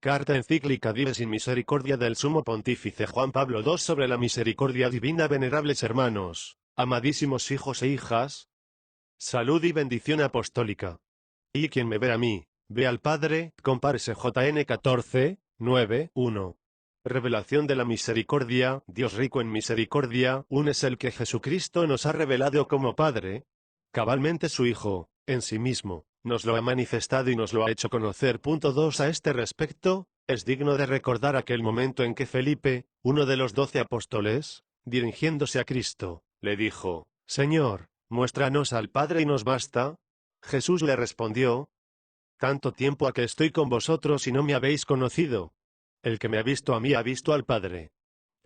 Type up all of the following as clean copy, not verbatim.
Carta encíclica Dives in Misericordia del Sumo Pontífice Juan Pablo II sobre la misericordia divina. Venerables hermanos, amadísimos hijos e hijas, salud y bendición apostólica. Y quien me ve a mí, ve al Padre. Compárese JN 14, 9, 1. Revelación de la misericordia. Dios rico en misericordia, un es el que Jesucristo nos ha revelado como Padre. Cabalmente su Hijo, en sí mismo, nos lo ha manifestado y nos lo ha hecho conocer. 2. A este respecto, es digno de recordar aquel momento en que Felipe, uno de los 12 apóstoles, dirigiéndose a Cristo, le dijo: Señor, muéstranos al Padre y nos basta. Jesús le respondió: tanto tiempo ha que estoy con vosotros y no me habéis conocido. El que me ha visto a mí ha visto al Padre.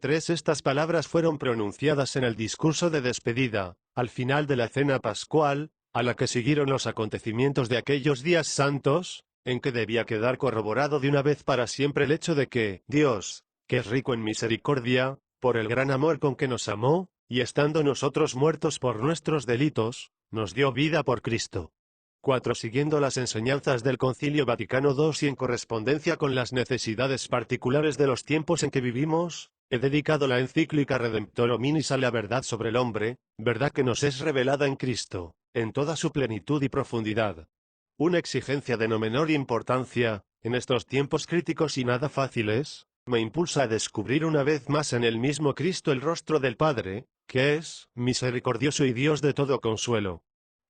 3. Estas palabras fueron pronunciadas en el discurso de despedida, al final de la cena pascual, a la que siguieron los acontecimientos de aquellos días santos, en que debía quedar corroborado de una vez para siempre el hecho de que Dios, que es rico en misericordia, por el gran amor con que nos amó, y estando nosotros muertos por nuestros delitos, nos dio vida por Cristo. 4. Siguiendo las enseñanzas del Concilio Vaticano II y en correspondencia con las necesidades particulares de los tiempos en que vivimos, he dedicado la encíclica Redemptor Hominis a la verdad sobre el hombre, verdad que nos es revelada en Cristo, en toda su plenitud y profundidad. Una exigencia de no menor importancia, en estos tiempos críticos y nada fáciles, me impulsa a descubrir una vez más en el mismo Cristo el rostro del Padre, que es misericordioso y Dios de todo consuelo.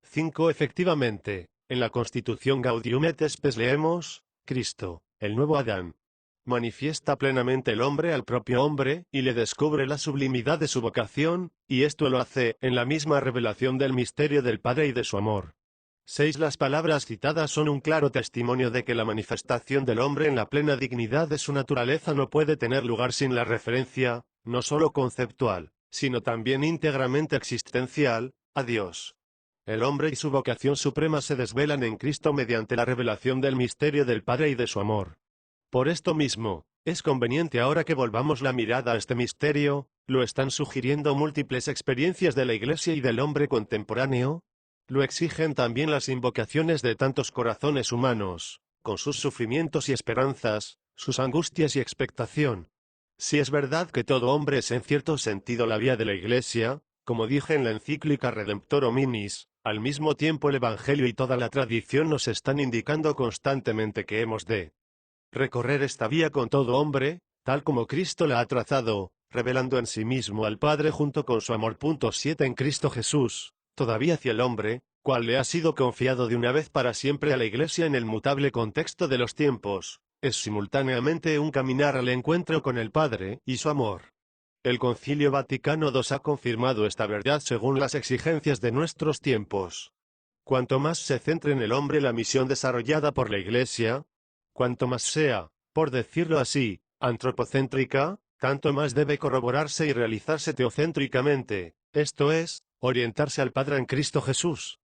5. Efectivamente, en la Constitución Gaudium et Spes leemos: Cristo, el nuevo Adán, manifiesta plenamente el hombre al propio hombre, y le descubre la sublimidad de su vocación, y esto lo hace en la misma revelación del misterio del Padre y de su amor. 6. Las palabras citadas son un claro testimonio de que la manifestación del hombre en la plena dignidad de su naturaleza no puede tener lugar sin la referencia, no sólo conceptual, sino también íntegramente existencial, a Dios. El hombre y su vocación suprema se desvelan en Cristo mediante la revelación del misterio del Padre y de su amor. Por esto mismo, es conveniente ahora que volvamos la mirada a este misterio, lo están sugiriendo múltiples experiencias de la Iglesia y del hombre contemporáneo, lo exigen también las invocaciones de tantos corazones humanos, con sus sufrimientos y esperanzas, sus angustias y expectación. Si es verdad que todo hombre es en cierto sentido la vía de la Iglesia, como dije en la encíclica Redemptor Hominis, al mismo tiempo el Evangelio y toda la tradición nos están indicando constantemente que hemos de recorrer esta vía con todo hombre, tal como Cristo la ha trazado, revelando en sí mismo al Padre junto con su amor. 7. En Cristo Jesús, todavía hacia el hombre, cual le ha sido confiado de una vez para siempre a la Iglesia en el mutable contexto de los tiempos, es simultáneamente un caminar al encuentro con el Padre y su amor. El Concilio Vaticano II ha confirmado esta verdad según las exigencias de nuestros tiempos. Cuanto más se centre en el hombre la misión desarrollada por la Iglesia, cuanto más sea, por decirlo así, antropocéntrica, tanto más debe corroborarse y realizarse teocéntricamente, esto es, orientarse al Padre en Cristo Jesús.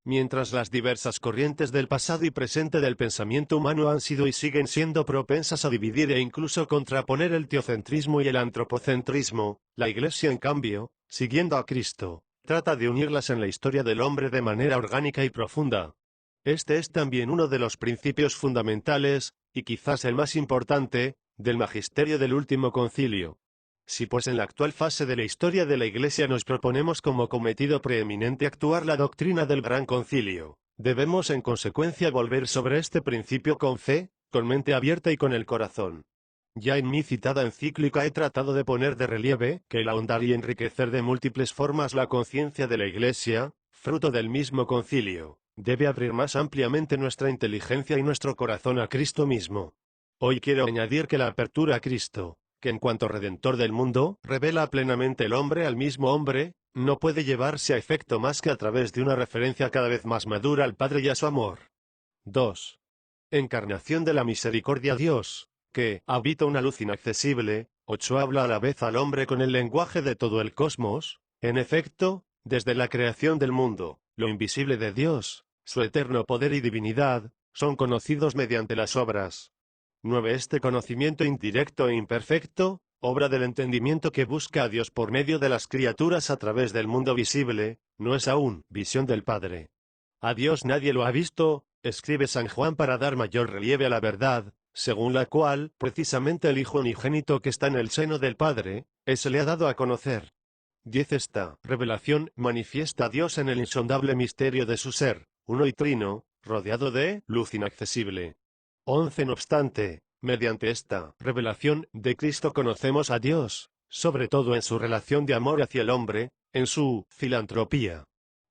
Mientras las diversas corrientes del pasado y presente del pensamiento humano han sido y siguen siendo propensas a dividir e incluso contraponer el teocentrismo y el antropocentrismo, la Iglesia en cambio, siguiendo a Cristo, trata de unirlas en la historia del hombre de manera orgánica y profunda. Este es también uno de los principios fundamentales, y quizás el más importante, del magisterio del último concilio. Si pues en la actual fase de la historia de la Iglesia nos proponemos como cometido preeminente actuar la doctrina del Gran Concilio, debemos en consecuencia volver sobre este principio con fe, con mente abierta y con el corazón. Ya en mi citada encíclica he tratado de poner de relieve que el ahondar y enriquecer de múltiples formas la conciencia de la Iglesia, fruto del mismo concilio, debe abrir más ampliamente nuestra inteligencia y nuestro corazón a Cristo mismo. Hoy quiero añadir que la apertura a Cristo, que en cuanto Redentor del mundo, revela plenamente el hombre al mismo hombre, no puede llevarse a efecto más que a través de una referencia cada vez más madura al Padre y a su amor. 2. Encarnación de la misericordia. Dios, que habita una luz inaccesible, 8. Habla a la vez al hombre con el lenguaje de todo el cosmos. En efecto, desde la creación del mundo, lo invisible de Dios, su eterno poder y divinidad, son conocidos mediante las obras. 9. Este conocimiento indirecto e imperfecto, obra del entendimiento que busca a Dios por medio de las criaturas a través del mundo visible, no es aún visión del Padre. A Dios nadie lo ha visto, escribe San Juan para dar mayor relieve a la verdad, según la cual, precisamente el Hijo unigénito que está en el seno del Padre, se le ha dado a conocer. 10. Esta revelación manifiesta a Dios en el insondable misterio de su ser, uno y trino, rodeado de luz inaccesible. 11. No obstante, mediante esta revelación de Cristo conocemos a Dios, sobre todo en su relación de amor hacia el hombre, en su filantropía.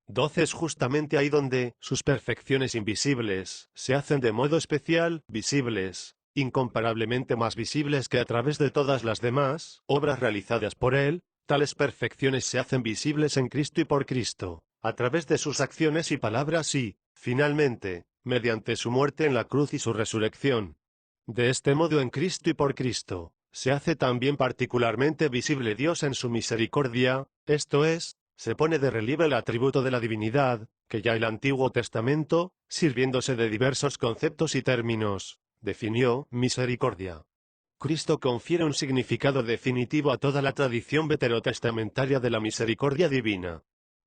12. Es justamente ahí donde sus perfecciones invisibles se hacen de modo especial visibles, incomparablemente más visibles que a través de todas las demás obras realizadas por él. Tales perfecciones se hacen visibles en Cristo y por Cristo, a través de sus acciones y palabras y, finalmente, mediante su muerte en la cruz y su resurrección. De este modo en Cristo y por Cristo, se hace también particularmente visible Dios en su misericordia, esto es, se pone de relieve el atributo de la divinidad, que ya el Antiguo Testamento, sirviéndose de diversos conceptos y términos, definió misericordia. Cristo confiere un significado definitivo a toda la tradición veterotestamentaria de la misericordia divina.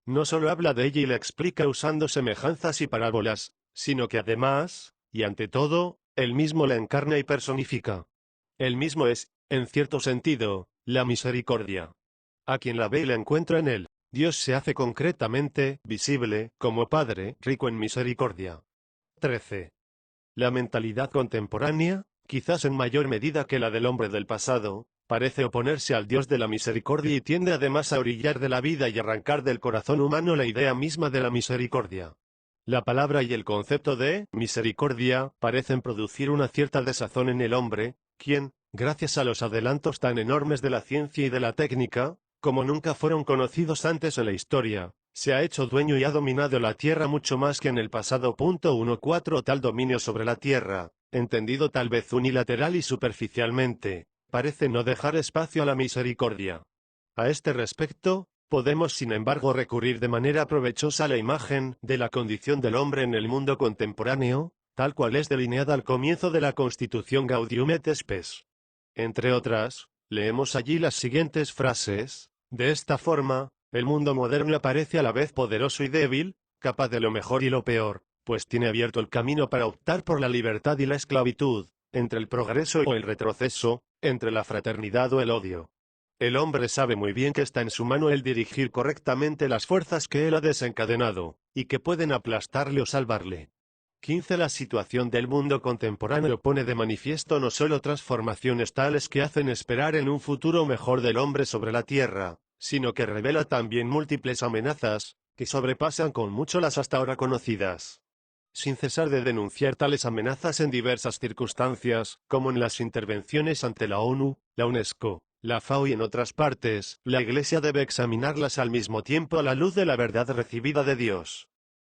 No solo habla de ella y la explica usando semejanzas y parábolas, sino que además, y ante todo, él mismo la encarna y personifica. Él mismo es, en cierto sentido, la misericordia. A quien la ve y la encuentra en él, Dios se hace concretamente visible como Padre rico en misericordia. 13. La mentalidad contemporánea, quizás en mayor medida que la del hombre del pasado, parece oponerse al Dios de la misericordia y tiende además a orillar de la vida y arrancar del corazón humano la idea misma de la misericordia. La palabra y el concepto de misericordia parecen producir una cierta desazón en el hombre, quien, gracias a los adelantos tan enormes de la ciencia y de la técnica, como nunca fueron conocidos antes en la historia, se ha hecho dueño y ha dominado la tierra mucho más que en el pasado. 14. Tal dominio sobre la tierra, entendido tal vez unilateral y superficialmente, parece no dejar espacio a la misericordia. A este respecto, podemos sin embargo recurrir de manera provechosa a la imagen de la condición del hombre en el mundo contemporáneo, tal cual es delineada al comienzo de la Constitución Gaudium et Spes. Entre otras, leemos allí las siguientes frases: de esta forma, el mundo moderno aparece a la vez poderoso y débil, capaz de lo mejor y lo peor, pues tiene abierto el camino para optar por la libertad y la esclavitud, entre el progreso o el retroceso, entre la fraternidad o el odio. El hombre sabe muy bien que está en su mano el dirigir correctamente las fuerzas que él ha desencadenado, y que pueden aplastarle o salvarle. 15. La situación del mundo contemporáneo pone de manifiesto no solo transformaciones tales que hacen esperar en un futuro mejor del hombre sobre la tierra, sino que revela también múltiples amenazas, que sobrepasan con mucho las hasta ahora conocidas. Sin cesar de denunciar tales amenazas en diversas circunstancias, como en las intervenciones ante la ONU, la UNESCO, la FAO y en otras partes, la Iglesia debe examinarlas al mismo tiempo a la luz de la verdad recibida de Dios,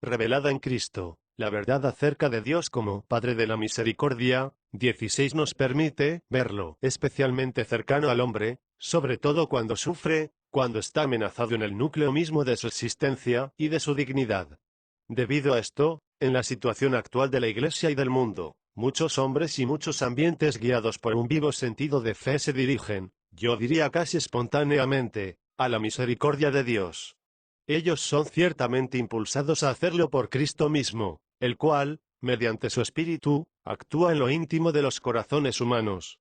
revelada en Cristo. La verdad acerca de Dios como Padre de la Misericordia. 16. Nos permite verlo especialmente cercano al hombre, sobre todo cuando sufre, cuando está amenazado en el núcleo mismo de su existencia y de su dignidad. Debido a esto, en la situación actual de la Iglesia y del mundo, muchos hombres y muchos ambientes guiados por un vivo sentido de fe se dirigen, yo diría casi espontáneamente, a la misericordia de Dios. Ellos son ciertamente impulsados a hacerlo por Cristo mismo, el cual, mediante su Espíritu, actúa en lo íntimo de los corazones humanos.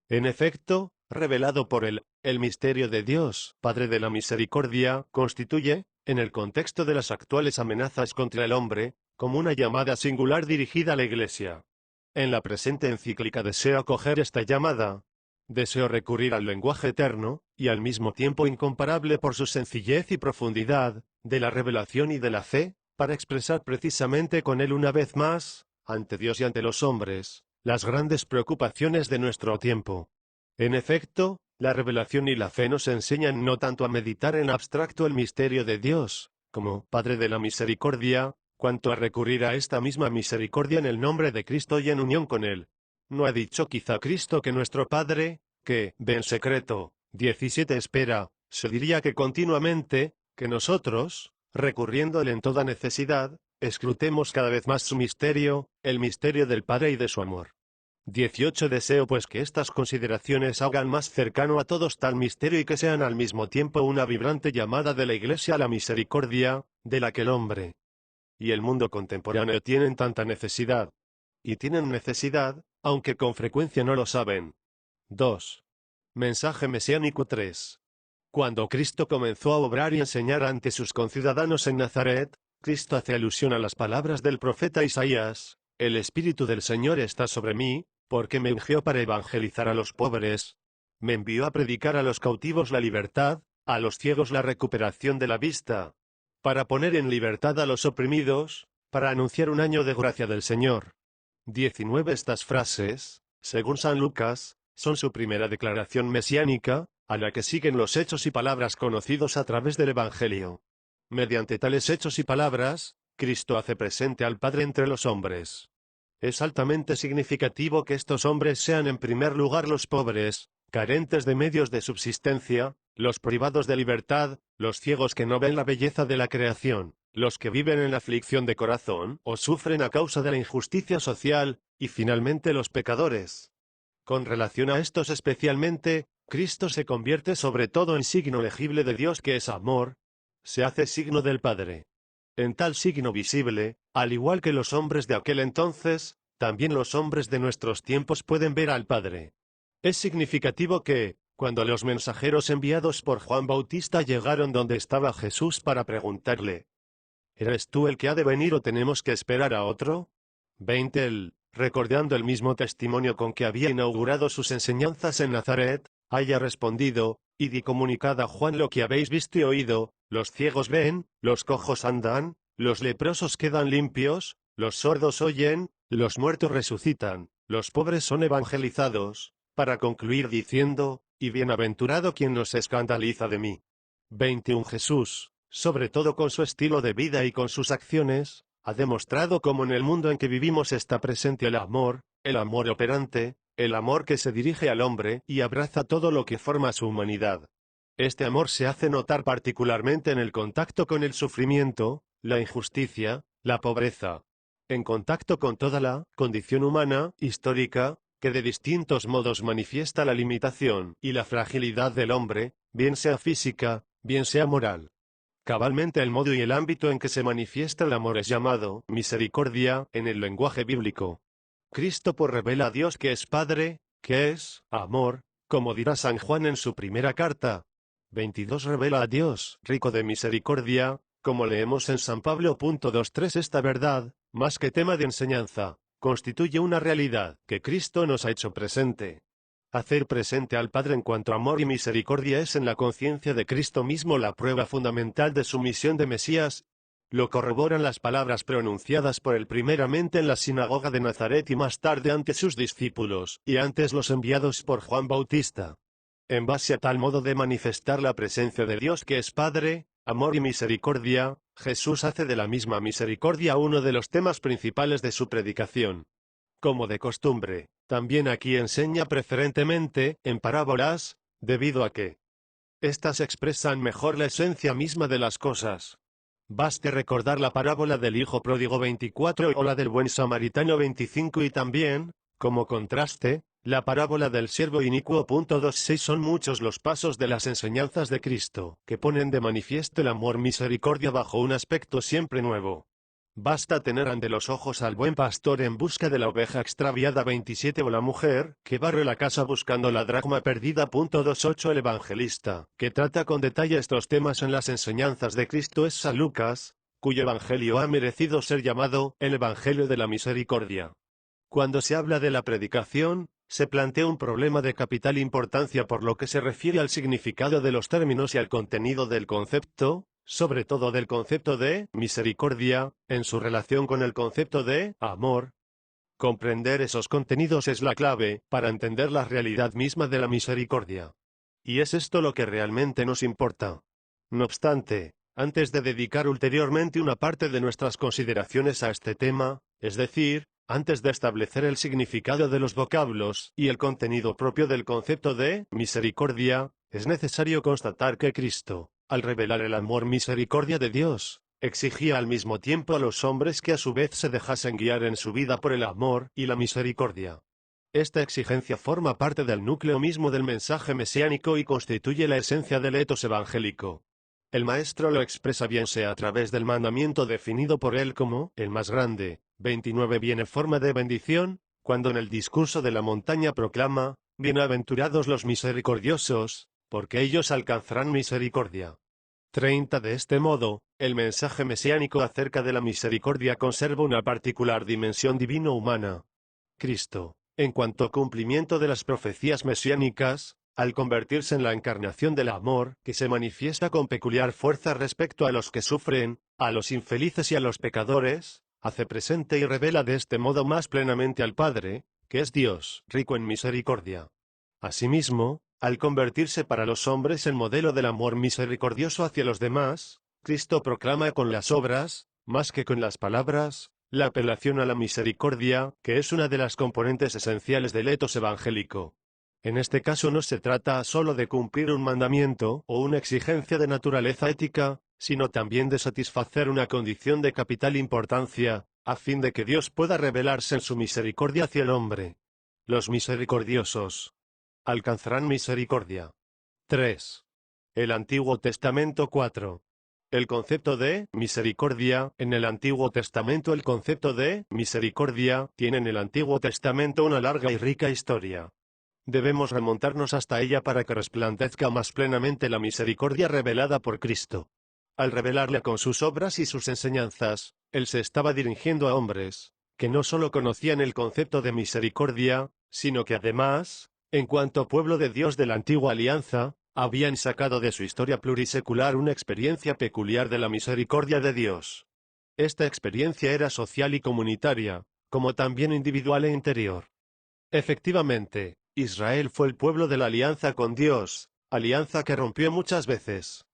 En efecto, revelado por él, el misterio de Dios, Padre de la Misericordia, constituye, en el contexto de las actuales amenazas contra el hombre, como una llamada singular dirigida a la Iglesia. En la presente encíclica deseo acoger esta llamada. Deseo recurrir al lenguaje eterno, y al mismo tiempo incomparable por su sencillez y profundidad, de la revelación y de la fe, para expresar precisamente con él una vez más, ante Dios y ante los hombres, las grandes preocupaciones de nuestro tiempo. En efecto, la revelación y la fe nos enseñan no tanto a meditar en abstracto el misterio de Dios, como Padre de la Misericordia, cuanto a recurrir a esta misma misericordia en el nombre de Cristo y en unión con él. ¿No ha dicho quizá Cristo que nuestro Padre, que ve en secreto, 17 espera, se diría que continuamente, que nosotros, recurriéndole en toda necesidad, escrutemos cada vez más su misterio, el misterio del Padre y de su amor? 18. Deseo pues que estas consideraciones hagan más cercano a todos tal misterio y que sean al mismo tiempo una vibrante llamada de la Iglesia a la misericordia, de la que el hombre y el mundo contemporáneo tienen tanta necesidad. Y tienen necesidad, aunque con frecuencia no lo saben. 2. Mensaje mesiánico 3. Cuando Cristo comenzó a obrar y enseñar ante sus conciudadanos en Nazaret, Cristo hace alusión a las palabras del profeta Isaías: «El Espíritu del Señor está sobre mí, porque me ungió para evangelizar a los pobres, me envió a predicar a los cautivos la libertad, a los ciegos la recuperación de la vista, para poner en libertad a los oprimidos, para anunciar un año de gracia del Señor». 19. Estas frases, según San Lucas, son su primera declaración mesiánica, a la que siguen los hechos y palabras conocidos a través del Evangelio. Mediante tales hechos y palabras, Cristo hace presente al Padre entre los hombres. Es altamente significativo que estos hombres sean en primer lugar los pobres, carentes de medios de subsistencia, los privados de libertad, los ciegos que no ven la belleza de la creación, los que viven en aflicción de corazón o sufren a causa de la injusticia social, y finalmente los pecadores. Con relación a estos especialmente, Cristo se convierte sobre todo en signo legible de Dios que es amor, se hace signo del Padre. En tal signo visible, al igual que los hombres de aquel entonces, también los hombres de nuestros tiempos pueden ver al Padre. Es significativo que, cuando los mensajeros enviados por Juan Bautista llegaron donde estaba Jesús para preguntarle: ¿eres tú el que ha de venir o tenemos que esperar a otro? 20. Él, recordando el mismo testimonio con que había inaugurado sus enseñanzas en Nazaret, haya respondido: «Id y comunicad a Juan lo que habéis visto y oído, los ciegos ven, los cojos andan, los leprosos quedan limpios, los sordos oyen, los muertos resucitan, los pobres son evangelizados», para concluir diciendo: «Y bienaventurado quien no se escandaliza de mí». 21. Jesús, sobre todo con su estilo de vida y con sus acciones, ha demostrado cómo en el mundo en que vivimos está presente el amor operante, el amor que se dirige al hombre y abraza todo lo que forma su humanidad. Este amor se hace notar particularmente en el contacto con el sufrimiento, la injusticia, la pobreza, en contacto con toda la condición humana, histórica, que de distintos modos manifiesta la limitación y la fragilidad del hombre, bien sea física, bien sea moral. Cabalmente el modo y el ámbito en que se manifiesta el amor es llamado misericordia en el lenguaje bíblico. Cristo revela a Dios que es Padre, que es amor, como dirá San Juan en su primera carta. 22. Revela a Dios, rico de misericordia, como leemos en San Pablo. 2.3. Esta verdad, más que tema de enseñanza, constituye una realidad que Cristo nos ha hecho presente. Hacer presente al Padre en cuanto a amor y misericordia es en la conciencia de Cristo mismo la prueba fundamental de su misión de Mesías. Lo corroboran las palabras pronunciadas por él primeramente en la sinagoga de Nazaret y más tarde ante sus discípulos, y antes los enviados por Juan Bautista. En base a tal modo de manifestar la presencia de Dios que es Padre, amor y misericordia, Jesús hace de la misma misericordia uno de los temas principales de su predicación. Como de costumbre, también aquí enseña preferentemente en parábolas, debido a que éstas expresan mejor la esencia misma de las cosas. Baste recordar la parábola del Hijo Pródigo 24 o la del Buen Samaritano 25 y también, como contraste, la parábola del siervo inicuo. 26. Son muchos los pasos de las enseñanzas de Cristo, que ponen de manifiesto el amor misericordia bajo un aspecto siempre nuevo. Basta tener ante los ojos al buen pastor en busca de la oveja extraviada 27 o la mujer que barre la casa buscando la dracma perdida. 28. El evangelista, que trata con detalle estos temas en las enseñanzas de Cristo, es San Lucas, cuyo evangelio ha merecido ser llamado el Evangelio de la Misericordia. Cuando se habla de la predicación, se plantea un problema de capital importancia por lo que se refiere al significado de los términos y al contenido del concepto, sobre todo del concepto de misericordia, en su relación con el concepto de amor. Comprender esos contenidos es la clave para entender la realidad misma de la misericordia. Y es esto lo que realmente nos importa. No obstante, antes de dedicar ulteriormente una parte de nuestras consideraciones a este tema, es decir, antes de establecer el significado de los vocablos y el contenido propio del concepto de misericordia, es necesario constatar que Cristo, al revelar el amor misericordia de Dios, exigía al mismo tiempo a los hombres que a su vez se dejasen guiar en su vida por el amor y la misericordia. Esta exigencia forma parte del núcleo mismo del mensaje mesiánico y constituye la esencia del etos evangélico. El Maestro lo expresa bien sea a través del mandamiento definido por él como el más grande, 29 bien en forma de bendición, cuando en el discurso de la montaña proclama, bienaventurados los misericordiosos, porque ellos alcanzarán misericordia. 30. De este modo, el mensaje mesiánico acerca de la misericordia conserva una particular dimensión divino-humana. Cristo, en cuanto a cumplimiento de las profecías mesiánicas, al convertirse en la encarnación del amor, que se manifiesta con peculiar fuerza respecto a los que sufren, a los infelices y a los pecadores, hace presente y revela de este modo más plenamente al Padre, que es Dios, rico en misericordia. Asimismo, al convertirse para los hombres en modelo del amor misericordioso hacia los demás, Cristo proclama con las obras, más que con las palabras, la apelación a la misericordia, que es una de las componentes esenciales del etos evangélico. En este caso no se trata solo de cumplir un mandamiento o una exigencia de naturaleza ética, sino también de satisfacer una condición de capital importancia, a fin de que Dios pueda revelarse en su misericordia hacia el hombre. Los misericordiosos alcanzarán misericordia. 3. El Antiguo Testamento 4. El concepto de misericordia. En el Antiguo Testamento el concepto de misericordia tiene en el Antiguo Testamento una larga y rica historia. Debemos remontarnos hasta ella para que resplandezca más plenamente la misericordia revelada por Cristo. Al revelarla con sus obras y sus enseñanzas, Él se estaba dirigiendo a hombres, que no solo conocían el concepto de misericordia, sino que además, en cuanto pueblo de Dios de la antigua alianza, habían sacado de su historia plurisecular una experiencia peculiar de la misericordia de Dios. Esta experiencia era social y comunitaria, como también individual e interior. Efectivamente, Israel fue el pueblo de la alianza con Dios, alianza que rompió muchas veces.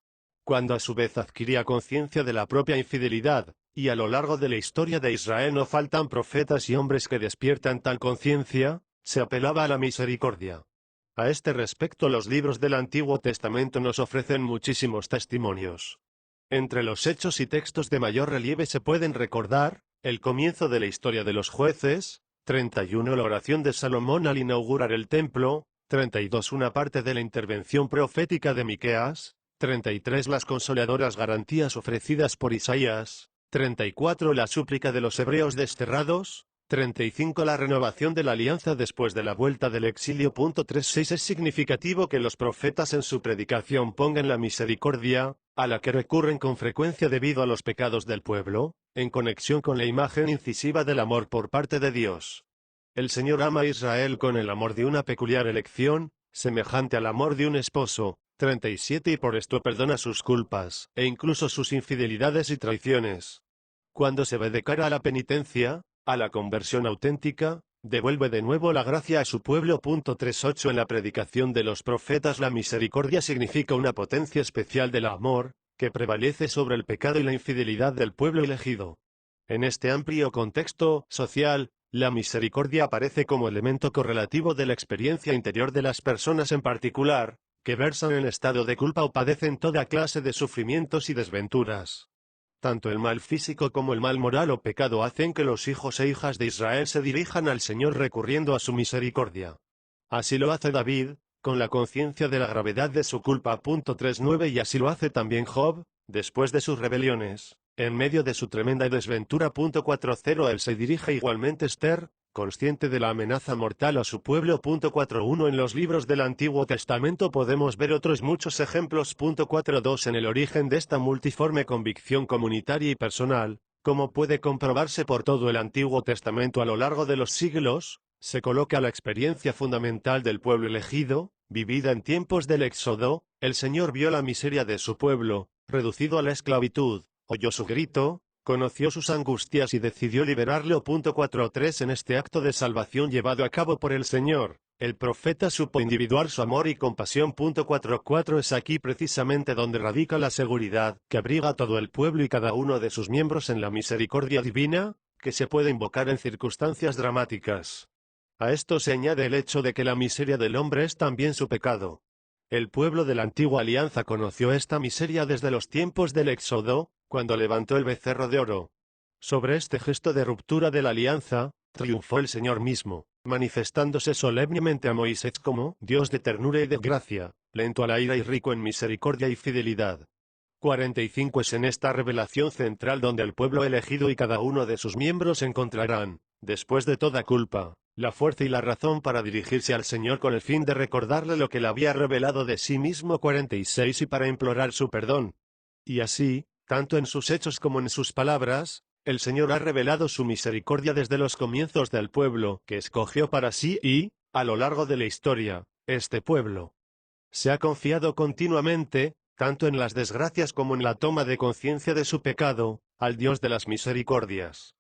Cuando a su vez adquiría conciencia de la propia infidelidad, y a lo largo de la historia de Israel no faltan profetas y hombres que despiertan tal conciencia, se apelaba a la misericordia. A este respecto los libros del Antiguo Testamento nos ofrecen muchísimos testimonios. Entre los hechos y textos de mayor relieve se pueden recordar, el comienzo de la historia de los jueces, 31 la oración de Salomón al inaugurar el templo, 32 una parte de la intervención profética de Miqueas, 33 las consoladoras garantías ofrecidas por Isaías, 34 la súplica de los hebreos desterrados, 35 la renovación de la alianza después de la vuelta del exilio. 36 es significativo que los profetas en su predicación pongan la misericordia, a la que recurren con frecuencia debido a los pecados del pueblo, en conexión con la imagen incisiva del amor por parte de Dios. El Señor ama a Israel con el amor de una peculiar elección, semejante al amor de un esposo, 37 y por esto perdona sus culpas, e incluso sus infidelidades y traiciones. Cuando se ve de cara a la penitencia, a la conversión auténtica, devuelve de nuevo la gracia a su pueblo. 38 En la predicación de los profetas la misericordia significa una potencia especial del amor, que prevalece sobre el pecado y la infidelidad del pueblo elegido. En este amplio contexto social, la misericordia aparece como elemento correlativo de la experiencia interior de las personas en particular, que versan en estado de culpa o padecen toda clase de sufrimientos y desventuras. Tanto el mal físico como el mal moral o pecado hacen que los hijos e hijas de Israel se dirijan al Señor recurriendo a su misericordia. Así lo hace David, con la conciencia de la gravedad de su culpa. 39 Y así lo hace también Job, después de sus rebeliones, en medio de su tremenda desventura. 40 Él se dirige igualmente a Esther, consciente de la amenaza mortal a su pueblo. 41 En los libros del Antiguo Testamento podemos ver otros muchos ejemplos. 42 En el origen de esta multiforme convicción comunitaria y personal, como puede comprobarse por todo el Antiguo Testamento a lo largo de los siglos, se coloca la experiencia fundamental del pueblo elegido, vivida en tiempos del Éxodo. El Señor vio la miseria de su pueblo, reducido a la esclavitud, oyó su grito, conoció sus angustias y decidió liberarlo. 43 En este acto de salvación llevado a cabo por el Señor, el profeta supo individuar su amor y compasión. 44 Es aquí precisamente donde radica la seguridad que abriga a todo el pueblo y cada uno de sus miembros en la misericordia divina, que se puede invocar en circunstancias dramáticas. A esto se añade el hecho de que la miseria del hombre es también su pecado. El pueblo de la antigua alianza conoció esta miseria desde los tiempos del Éxodo, cuando levantó el becerro de oro. Sobre este gesto de ruptura de la alianza, triunfó el Señor mismo, manifestándose solemnemente a Moisés como Dios de ternura y de gracia, lento a la ira y rico en misericordia y fidelidad. 45 Es en esta revelación central donde el pueblo elegido y cada uno de sus miembros encontrarán, después de toda culpa, la fuerza y la razón para dirigirse al Señor con el fin de recordarle lo que le había revelado de sí mismo. 46 y para implorar su perdón. Y así, tanto en sus hechos como en sus palabras, el Señor ha revelado su misericordia desde los comienzos del pueblo que escogió para sí y, a lo largo de la historia, este pueblo se ha confiado continuamente, tanto en las desgracias como en la toma de conciencia de su pecado, al Dios de las misericordias.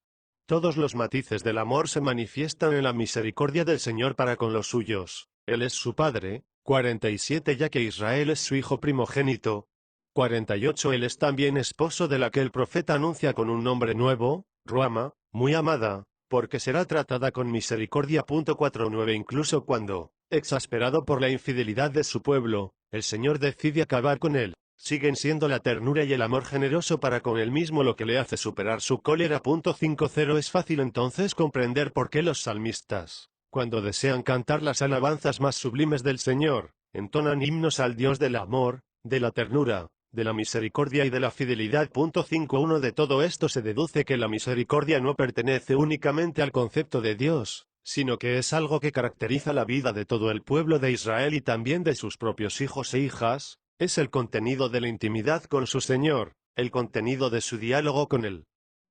Todos los matices del amor se manifiestan en la misericordia del Señor para con los suyos. Él es su Padre. 47 ya que Israel es su hijo primogénito. 48 Él es también esposo de la que el profeta anuncia con un nombre nuevo, Ruama, muy amada, porque será tratada con misericordia. 49 Incluso cuando, exasperado por la infidelidad de su pueblo, el Señor decide acabar con él, siguen siendo la ternura y el amor generoso para con él mismo lo que le hace superar su cólera. 50 Es fácil entonces comprender por qué los salmistas, cuando desean cantar las alabanzas más sublimes del Señor, entonan himnos al Dios del amor, de la ternura, de la misericordia y de la fidelidad. 51 De todo esto se deduce que la misericordia no pertenece únicamente al concepto de Dios, sino que es algo que caracteriza la vida de todo el pueblo de Israel y también de sus propios hijos e hijas, es el contenido de la intimidad con su Señor, el contenido de su diálogo con Él.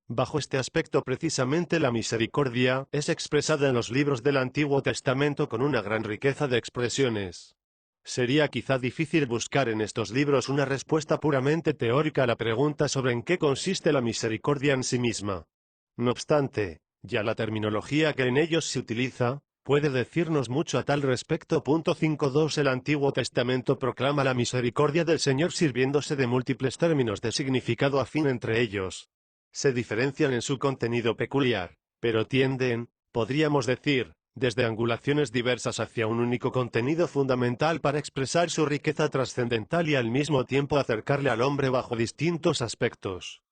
Bajo este aspecto precisamente la misericordia es expresada en los libros del Antiguo Testamento con una gran riqueza de expresiones. Sería quizá difícil buscar en estos libros una respuesta puramente teórica a la pregunta sobre en qué consiste la misericordia en sí misma. No obstante, ya la terminología que en ellos se utiliza, puede decirnos mucho a tal respecto. 52 El Antiguo Testamento proclama la misericordia del Señor sirviéndose de múltiples términos de significado afín entre ellos. Se diferencian en su contenido peculiar, pero tienden, podríamos decir, desde angulaciones diversas hacia un único contenido fundamental para expresar su riqueza trascendental y al mismo tiempo acercarle al hombre bajo distintos aspectos.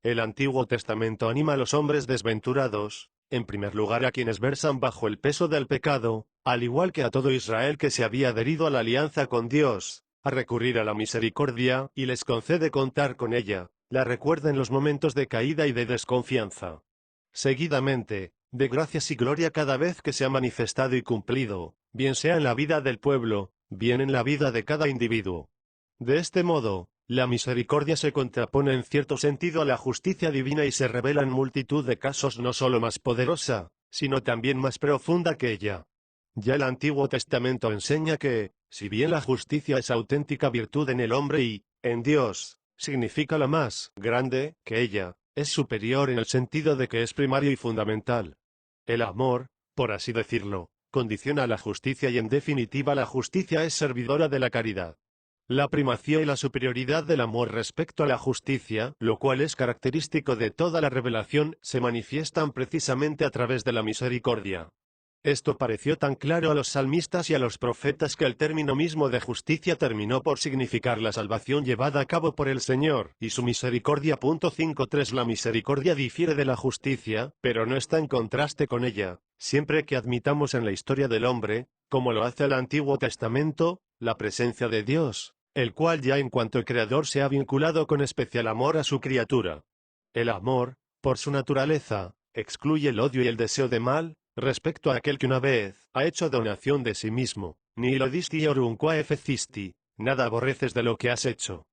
El Antiguo Testamento anima a los hombres desventurados, en primer lugar a quienes versan bajo el peso del pecado, al igual que a todo Israel que se había adherido a la alianza con Dios, a recurrir a la misericordia, y les concede contar con ella, la recuerda en los momentos de caída y de desconfianza. Seguidamente, de gracias y gloria cada vez que se ha manifestado y cumplido, bien sea en la vida del pueblo, bien en la vida de cada individuo. De este modo, la misericordia se contrapone en cierto sentido a la justicia divina y se revela en multitud de casos no solo más poderosa, sino también más profunda que ella. Ya el Antiguo Testamento enseña que, si bien la justicia es auténtica virtud en el hombre y, en Dios, significa la más grande que ella, es superior en el sentido de que es primario y fundamental. El amor, por así decirlo, condiciona la justicia y en definitiva la justicia es servidora de la caridad. La primacía y la superioridad del amor respecto a la justicia, lo cual es característico de toda la revelación, se manifiestan precisamente a través de la misericordia. Esto pareció tan claro a los salmistas y a los profetas que el término mismo de justicia terminó por significar la salvación llevada a cabo por el Señor y su misericordia. 53 La misericordia difiere de la justicia, pero no está en contraste con ella, siempre que admitamos en la historia del hombre, como lo hace el Antiguo Testamento, la presencia de Dios, el cual ya en cuanto creador se ha vinculado con especial amor a su criatura. El amor, por su naturaleza, excluye el odio y el deseo de mal, respecto a aquel que una vez ha hecho donación de sí mismo, ni lo disti orunqua efecisti, nada aborreces de lo que has hecho.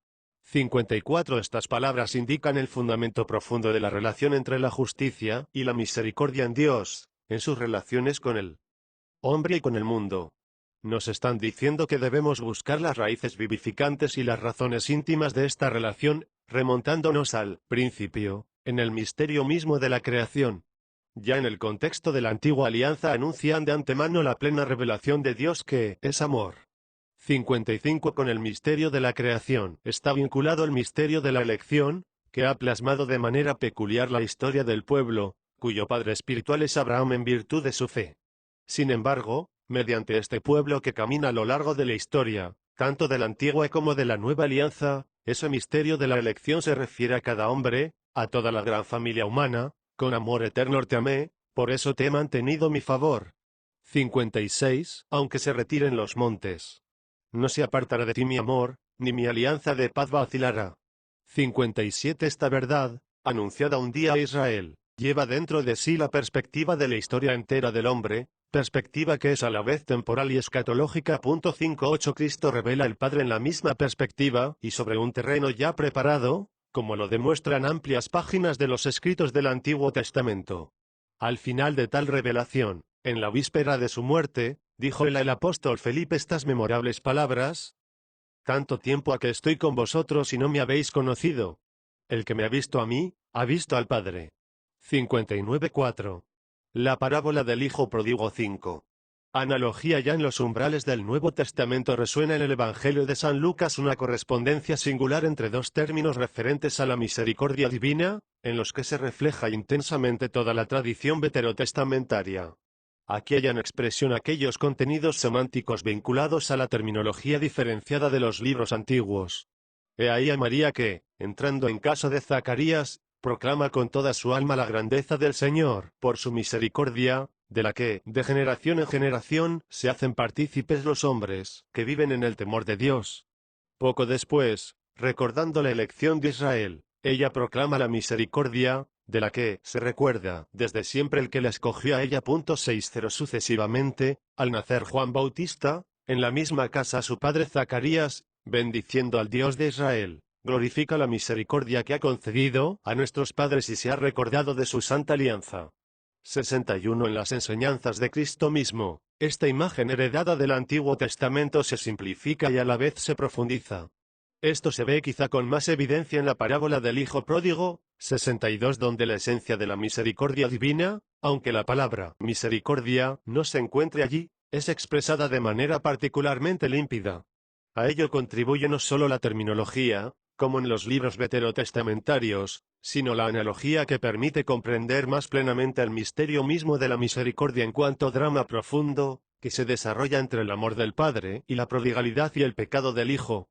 54 Estas palabras indican el fundamento profundo de la relación entre la justicia y la misericordia en Dios, en sus relaciones con el hombre y con el mundo. Nos están diciendo que debemos buscar las raíces vivificantes y las razones íntimas de esta relación, remontándonos al principio, en el misterio mismo de la creación. Ya en el contexto de la antigua alianza anuncian de antemano la plena revelación de Dios que es amor. 55 Con el misterio de la creación está vinculado el misterio de la elección, que ha plasmado de manera peculiar la historia del pueblo, cuyo padre espiritual es Abraham en virtud de su fe. Sin embargo, mediante este pueblo que camina a lo largo de la historia, tanto de la antigua como de la nueva alianza, ese misterio de la elección se refiere a cada hombre, a toda la gran familia humana. Con amor eterno te amé, por eso te he mantenido mi favor. 56 Aunque se retiren los montes, no se apartará de ti mi amor, ni mi alianza de paz vacilará. 57 Esta verdad, anunciada un día a Israel, lleva dentro de sí la perspectiva de la historia entera del hombre, perspectiva que es a la vez temporal y escatológica. 5.8 Cristo revela el Padre en la misma perspectiva, y sobre un terreno ya preparado, como lo demuestran amplias páginas de los escritos del Antiguo Testamento. Al final de tal revelación, en la víspera de su muerte, dijo el apóstol Felipe estas memorables palabras: «Tanto tiempo ha que estoy con vosotros y no me habéis conocido. El que me ha visto a mí, ha visto al Padre». 59.4. La parábola del Hijo Pródigo. 5. Analogía. Ya en los umbrales del Nuevo Testamento resuena en el Evangelio de San Lucas una correspondencia singular entre dos términos referentes a la misericordia divina, en los que se refleja intensamente toda la tradición veterotestamentaria. Aquí hay en expresión aquellos contenidos semánticos vinculados a la terminología diferenciada de los libros antiguos. He ahí a María que, entrando en casa de Zacarías, proclama con toda su alma la grandeza del Señor, por su misericordia, de la que, de generación en generación, se hacen partícipes los hombres, que viven en el temor de Dios. Poco después, recordando la elección de Israel, ella proclama la misericordia, de la que se recuerda desde siempre el que la escogió a ella. 60 Sucesivamente, al nacer Juan Bautista, en la misma casa su padre Zacarías, bendiciendo al Dios de Israel, glorifica la misericordia que ha concedido a nuestros padres y se ha recordado de su santa alianza. 61 En las enseñanzas de Cristo mismo, esta imagen heredada del Antiguo Testamento se simplifica y a la vez se profundiza. Esto se ve quizá con más evidencia en la parábola del Hijo Pródigo, 62, donde la esencia de la misericordia divina, aunque la palabra misericordia no se encuentre allí, es expresada de manera particularmente límpida. A ello contribuye no solo la terminología, como en los libros veterotestamentarios, sino la analogía que permite comprender más plenamente el misterio mismo de la misericordia en cuanto drama profundo, que se desarrolla entre el amor del Padre y la prodigalidad y el pecado del Hijo.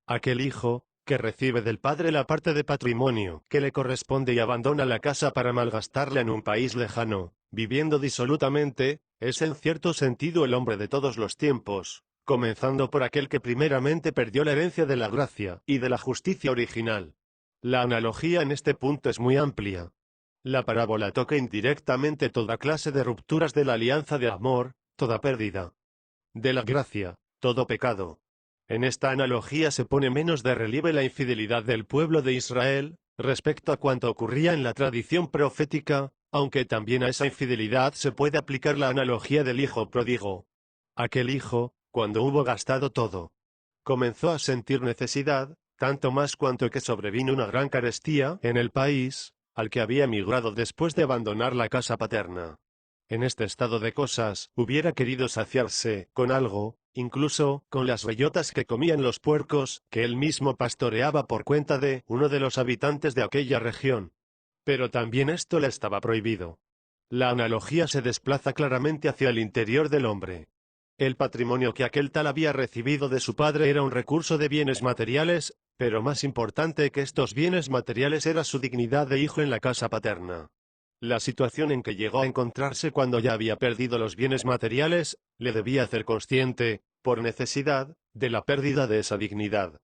Aquel hijo, que recibe del padre la parte de patrimonio que le corresponde y abandona la casa para malgastarla en un país lejano, viviendo disolutamente, es en cierto sentido el hombre de todos los tiempos, comenzando por aquel que primeramente perdió la herencia de la gracia y de la justicia original. La analogía en este punto es muy amplia. La parábola toca indirectamente toda clase de rupturas de la alianza de amor, toda pérdida de la gracia, todo pecado. En esta analogía se pone menos de relieve la infidelidad del pueblo de Israel, respecto a cuanto ocurría en la tradición profética, aunque también a esa infidelidad se puede aplicar la analogía del hijo pródigo. Aquel hijo, cuando hubo gastado todo, comenzó a sentir necesidad, tanto más cuanto que sobrevino una gran carestía en el país, al que había emigrado después de abandonar la casa paterna. En este estado de cosas, hubiera querido saciarse con algo, incluso con las bellotas que comían los puercos, que él mismo pastoreaba por cuenta de uno de los habitantes de aquella región. Pero también esto le estaba prohibido. La analogía se desplaza claramente hacia el interior del hombre. El patrimonio que aquel tal había recibido de su padre era un recurso de bienes materiales, pero más importante que estos bienes materiales era su dignidad de hijo en la casa paterna. La situación en que llegó a encontrarse cuando ya había perdido los bienes materiales, le debía hacer consciente, por necesidad, de la pérdida de esa dignidad.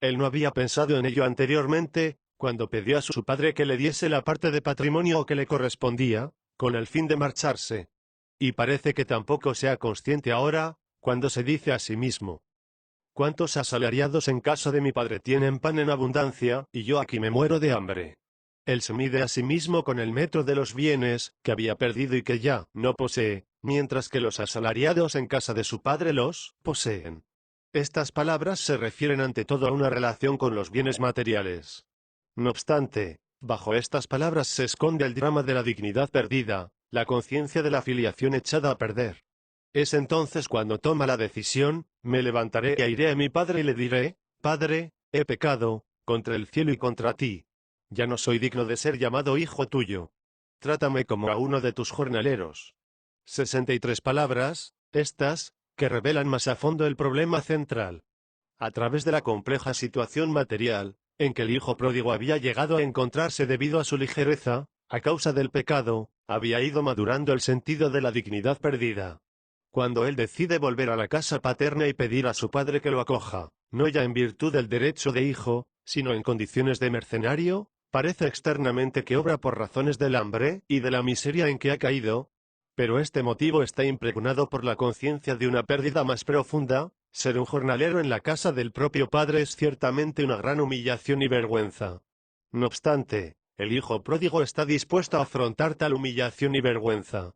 Él no había pensado en ello anteriormente, cuando pidió a su padre que le diese la parte de patrimonio que le correspondía, con el fin de marcharse. Y parece que tampoco sea consciente ahora, cuando se dice a sí mismo: «¿Cuántos asalariados en casa de mi padre tienen pan en abundancia, y yo aquí me muero de hambre?» Él se mide a sí mismo con el metro de los bienes que había perdido y que ya no posee, mientras que los asalariados en casa de su padre los poseen. Estas palabras se refieren ante todo a una relación con los bienes materiales. No obstante, bajo estas palabras se esconde el drama de la dignidad perdida, la conciencia de la filiación echada a perder. Es entonces cuando toma la decisión: «Me levantaré e iré a mi padre y le diré: Padre, he pecado contra el cielo y contra ti. Ya no soy digno de ser llamado hijo tuyo. Trátame como a uno de tus jornaleros». 63 palabras, estas, que revelan más a fondo el problema central. A través de la compleja situación material, en que el hijo pródigo había llegado a encontrarse debido a su ligereza, a causa del pecado, había ido madurando el sentido de la dignidad perdida. Cuando él decide volver a la casa paterna y pedir a su padre que lo acoja, no ya en virtud del derecho de hijo, sino en condiciones de mercenario, parece externamente que obra por razones del hambre y de la miseria en que ha caído. Pero este motivo está impregnado por la conciencia de una pérdida más profunda. Ser un jornalero en la casa del propio padre es ciertamente una gran humillación y vergüenza. No obstante, el hijo pródigo está dispuesto a afrontar tal humillación y vergüenza.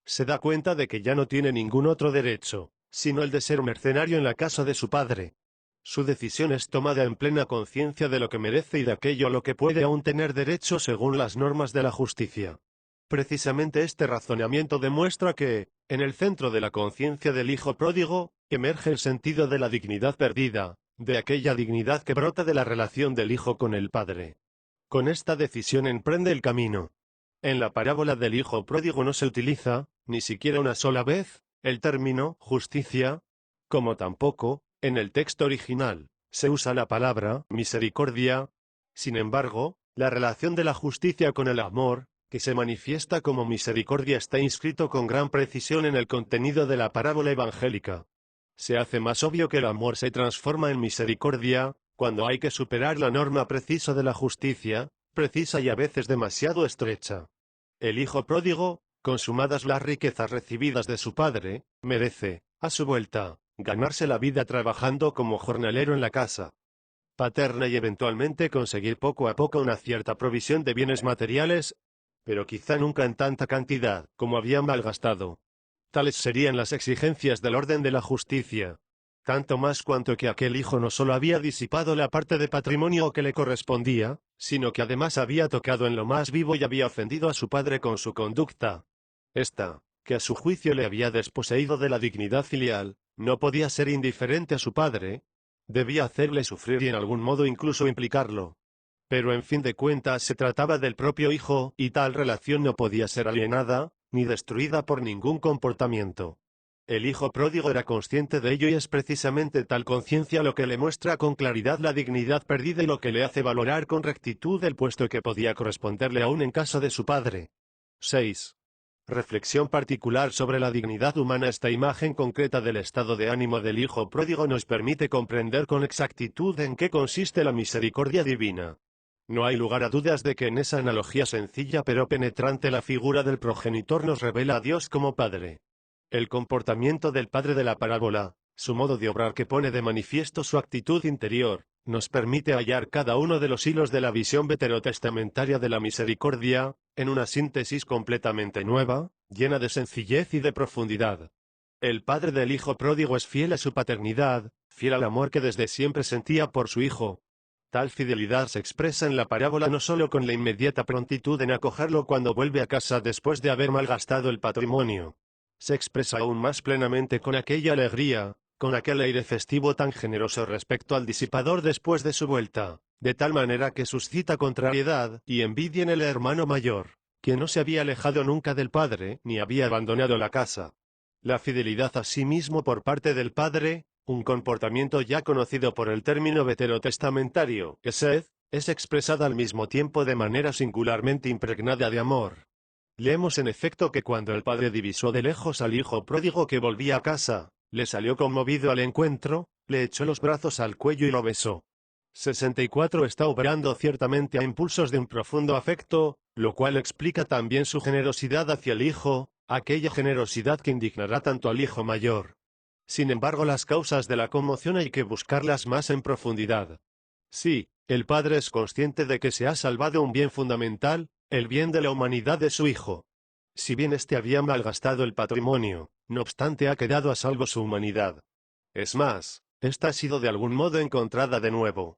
Se da cuenta de que ya no tiene ningún otro derecho, sino el de ser mercenario en la casa de su padre. Su decisión es tomada en plena conciencia de lo que merece y de aquello a lo que puede aún tener derecho según las normas de la justicia. Precisamente este razonamiento demuestra que, en el centro de la conciencia del hijo pródigo, emerge el sentido de la dignidad perdida, de aquella dignidad que brota de la relación del hijo con el padre. Con esta decisión emprende el camino. En la parábola del hijo pródigo no se utiliza, ni siquiera una sola vez, el término justicia, como tampoco, en el texto original, se usa la palabra misericordia. Sin embargo, la relación de la justicia con el amor, que se manifiesta como misericordia, está inscrito con gran precisión en el contenido de la parábola evangélica. Se hace más obvio que el amor se transforma en misericordia, cuando hay que superar la norma precisa de la justicia, precisa y a veces demasiado estrecha. El hijo pródigo, consumadas las riquezas recibidas de su padre, merece, a su vuelta, ganarse la vida trabajando como jornalero en la casa paterna y eventualmente conseguir poco a poco una cierta provisión de bienes materiales, pero quizá nunca en tanta cantidad como había malgastado. Tales serían las exigencias del orden de la justicia. Tanto más cuanto que aquel hijo no solo había disipado la parte de patrimonio que le correspondía, sino que además había tocado en lo más vivo y había ofendido a su padre con su conducta. Esta, que a su juicio le había desposeído de la dignidad filial, no podía ser indiferente a su padre. Debía hacerle sufrir y en algún modo incluso implicarlo. Pero en fin de cuentas se trataba del propio hijo, y tal relación no podía ser alienada, ni destruida por ningún comportamiento. El hijo pródigo era consciente de ello y es precisamente tal conciencia lo que le muestra con claridad la dignidad perdida y lo que le hace valorar con rectitud el puesto que podía corresponderle aún en casa de su padre. 6. Reflexión particular sobre la dignidad humana. Esta imagen concreta del estado de ánimo del hijo pródigo nos permite comprender con exactitud en qué consiste la misericordia divina. No hay lugar a dudas de que en esa analogía sencilla pero penetrante la figura del progenitor nos revela a Dios como Padre. El comportamiento del padre de la parábola, su modo de obrar que pone de manifiesto su actitud interior, nos permite hallar cada uno de los hilos de la visión veterotestamentaria de la misericordia, en una síntesis completamente nueva, llena de sencillez y de profundidad. El padre del hijo pródigo es fiel a su paternidad, fiel al amor que desde siempre sentía por su hijo. Tal fidelidad se expresa en la parábola no solo con la inmediata prontitud en acogerlo cuando vuelve a casa después de haber malgastado el patrimonio. Se expresa aún más plenamente con aquella alegría, con aquel aire festivo tan generoso respecto al disipador después de su vuelta, de tal manera que suscita contrariedad y envidia en el hermano mayor, que no se había alejado nunca del padre ni había abandonado la casa. La fidelidad a sí mismo por parte del padre, un comportamiento ya conocido por el término veterotestamentario, esed, es expresada al mismo tiempo de manera singularmente impregnada de amor. Leemos en efecto que cuando el padre divisó de lejos al hijo pródigo que volvía a casa, le salió conmovido al encuentro, le echó los brazos al cuello y lo besó. 64 Está obrando ciertamente a impulsos de un profundo afecto, lo cual explica también su generosidad hacia el hijo, aquella generosidad que indignará tanto al hijo mayor. Sin embargo, las causas de la conmoción hay que buscarlas más en profundidad. Sí, el padre es consciente de que se ha salvado un bien fundamental, el bien de la humanidad de su hijo. Si bien éste había malgastado el patrimonio, no obstante ha quedado a salvo su humanidad. Es más, esta ha sido de algún modo encontrada de nuevo.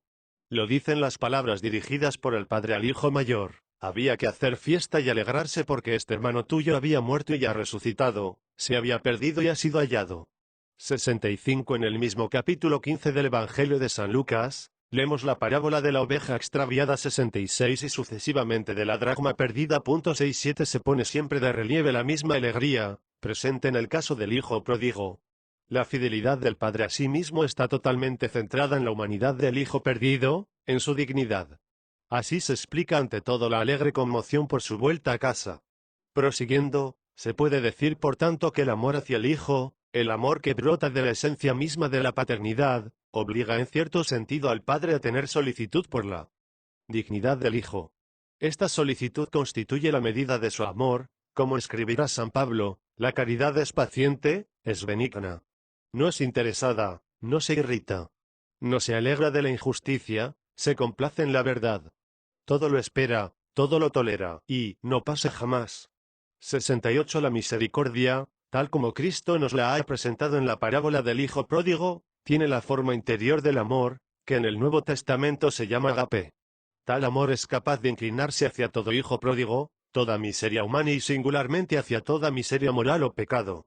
Lo dicen las palabras dirigidas por el padre al hijo mayor: había que hacer fiesta y alegrarse porque este hermano tuyo había muerto y ha resucitado, se había perdido y ha sido hallado. 65 En el mismo capítulo 15 del Evangelio de San Lucas, leemos la parábola de la oveja extraviada 66 y sucesivamente de la dracma perdida. 67 Se pone siempre de relieve la misma alegría, presente en el caso del hijo pródigo. La fidelidad del padre a sí mismo está totalmente centrada en la humanidad del hijo perdido, en su dignidad. Así se explica ante todo la alegre conmoción por su vuelta a casa. Prosiguiendo, se puede decir por tanto que el amor hacia el hijo, el amor que brota de la esencia misma de la paternidad, obliga en cierto sentido al padre a tener solicitud por la dignidad del hijo. Esta solicitud constituye la medida de su amor, como escribirá San Pablo, La caridad es paciente, es benigna. No es interesada, no se irrita. No se alegra de la injusticia, se complace en la verdad. Todo lo espera, todo lo tolera, y no pasa jamás. 68. La misericordia, tal como Cristo nos la ha presentado en la parábola del Hijo Pródigo, tiene la forma interior del amor, que en el Nuevo Testamento se llama agape. Tal amor es capaz de inclinarse hacia todo hijo pródigo, toda miseria humana y singularmente hacia toda miseria moral o pecado.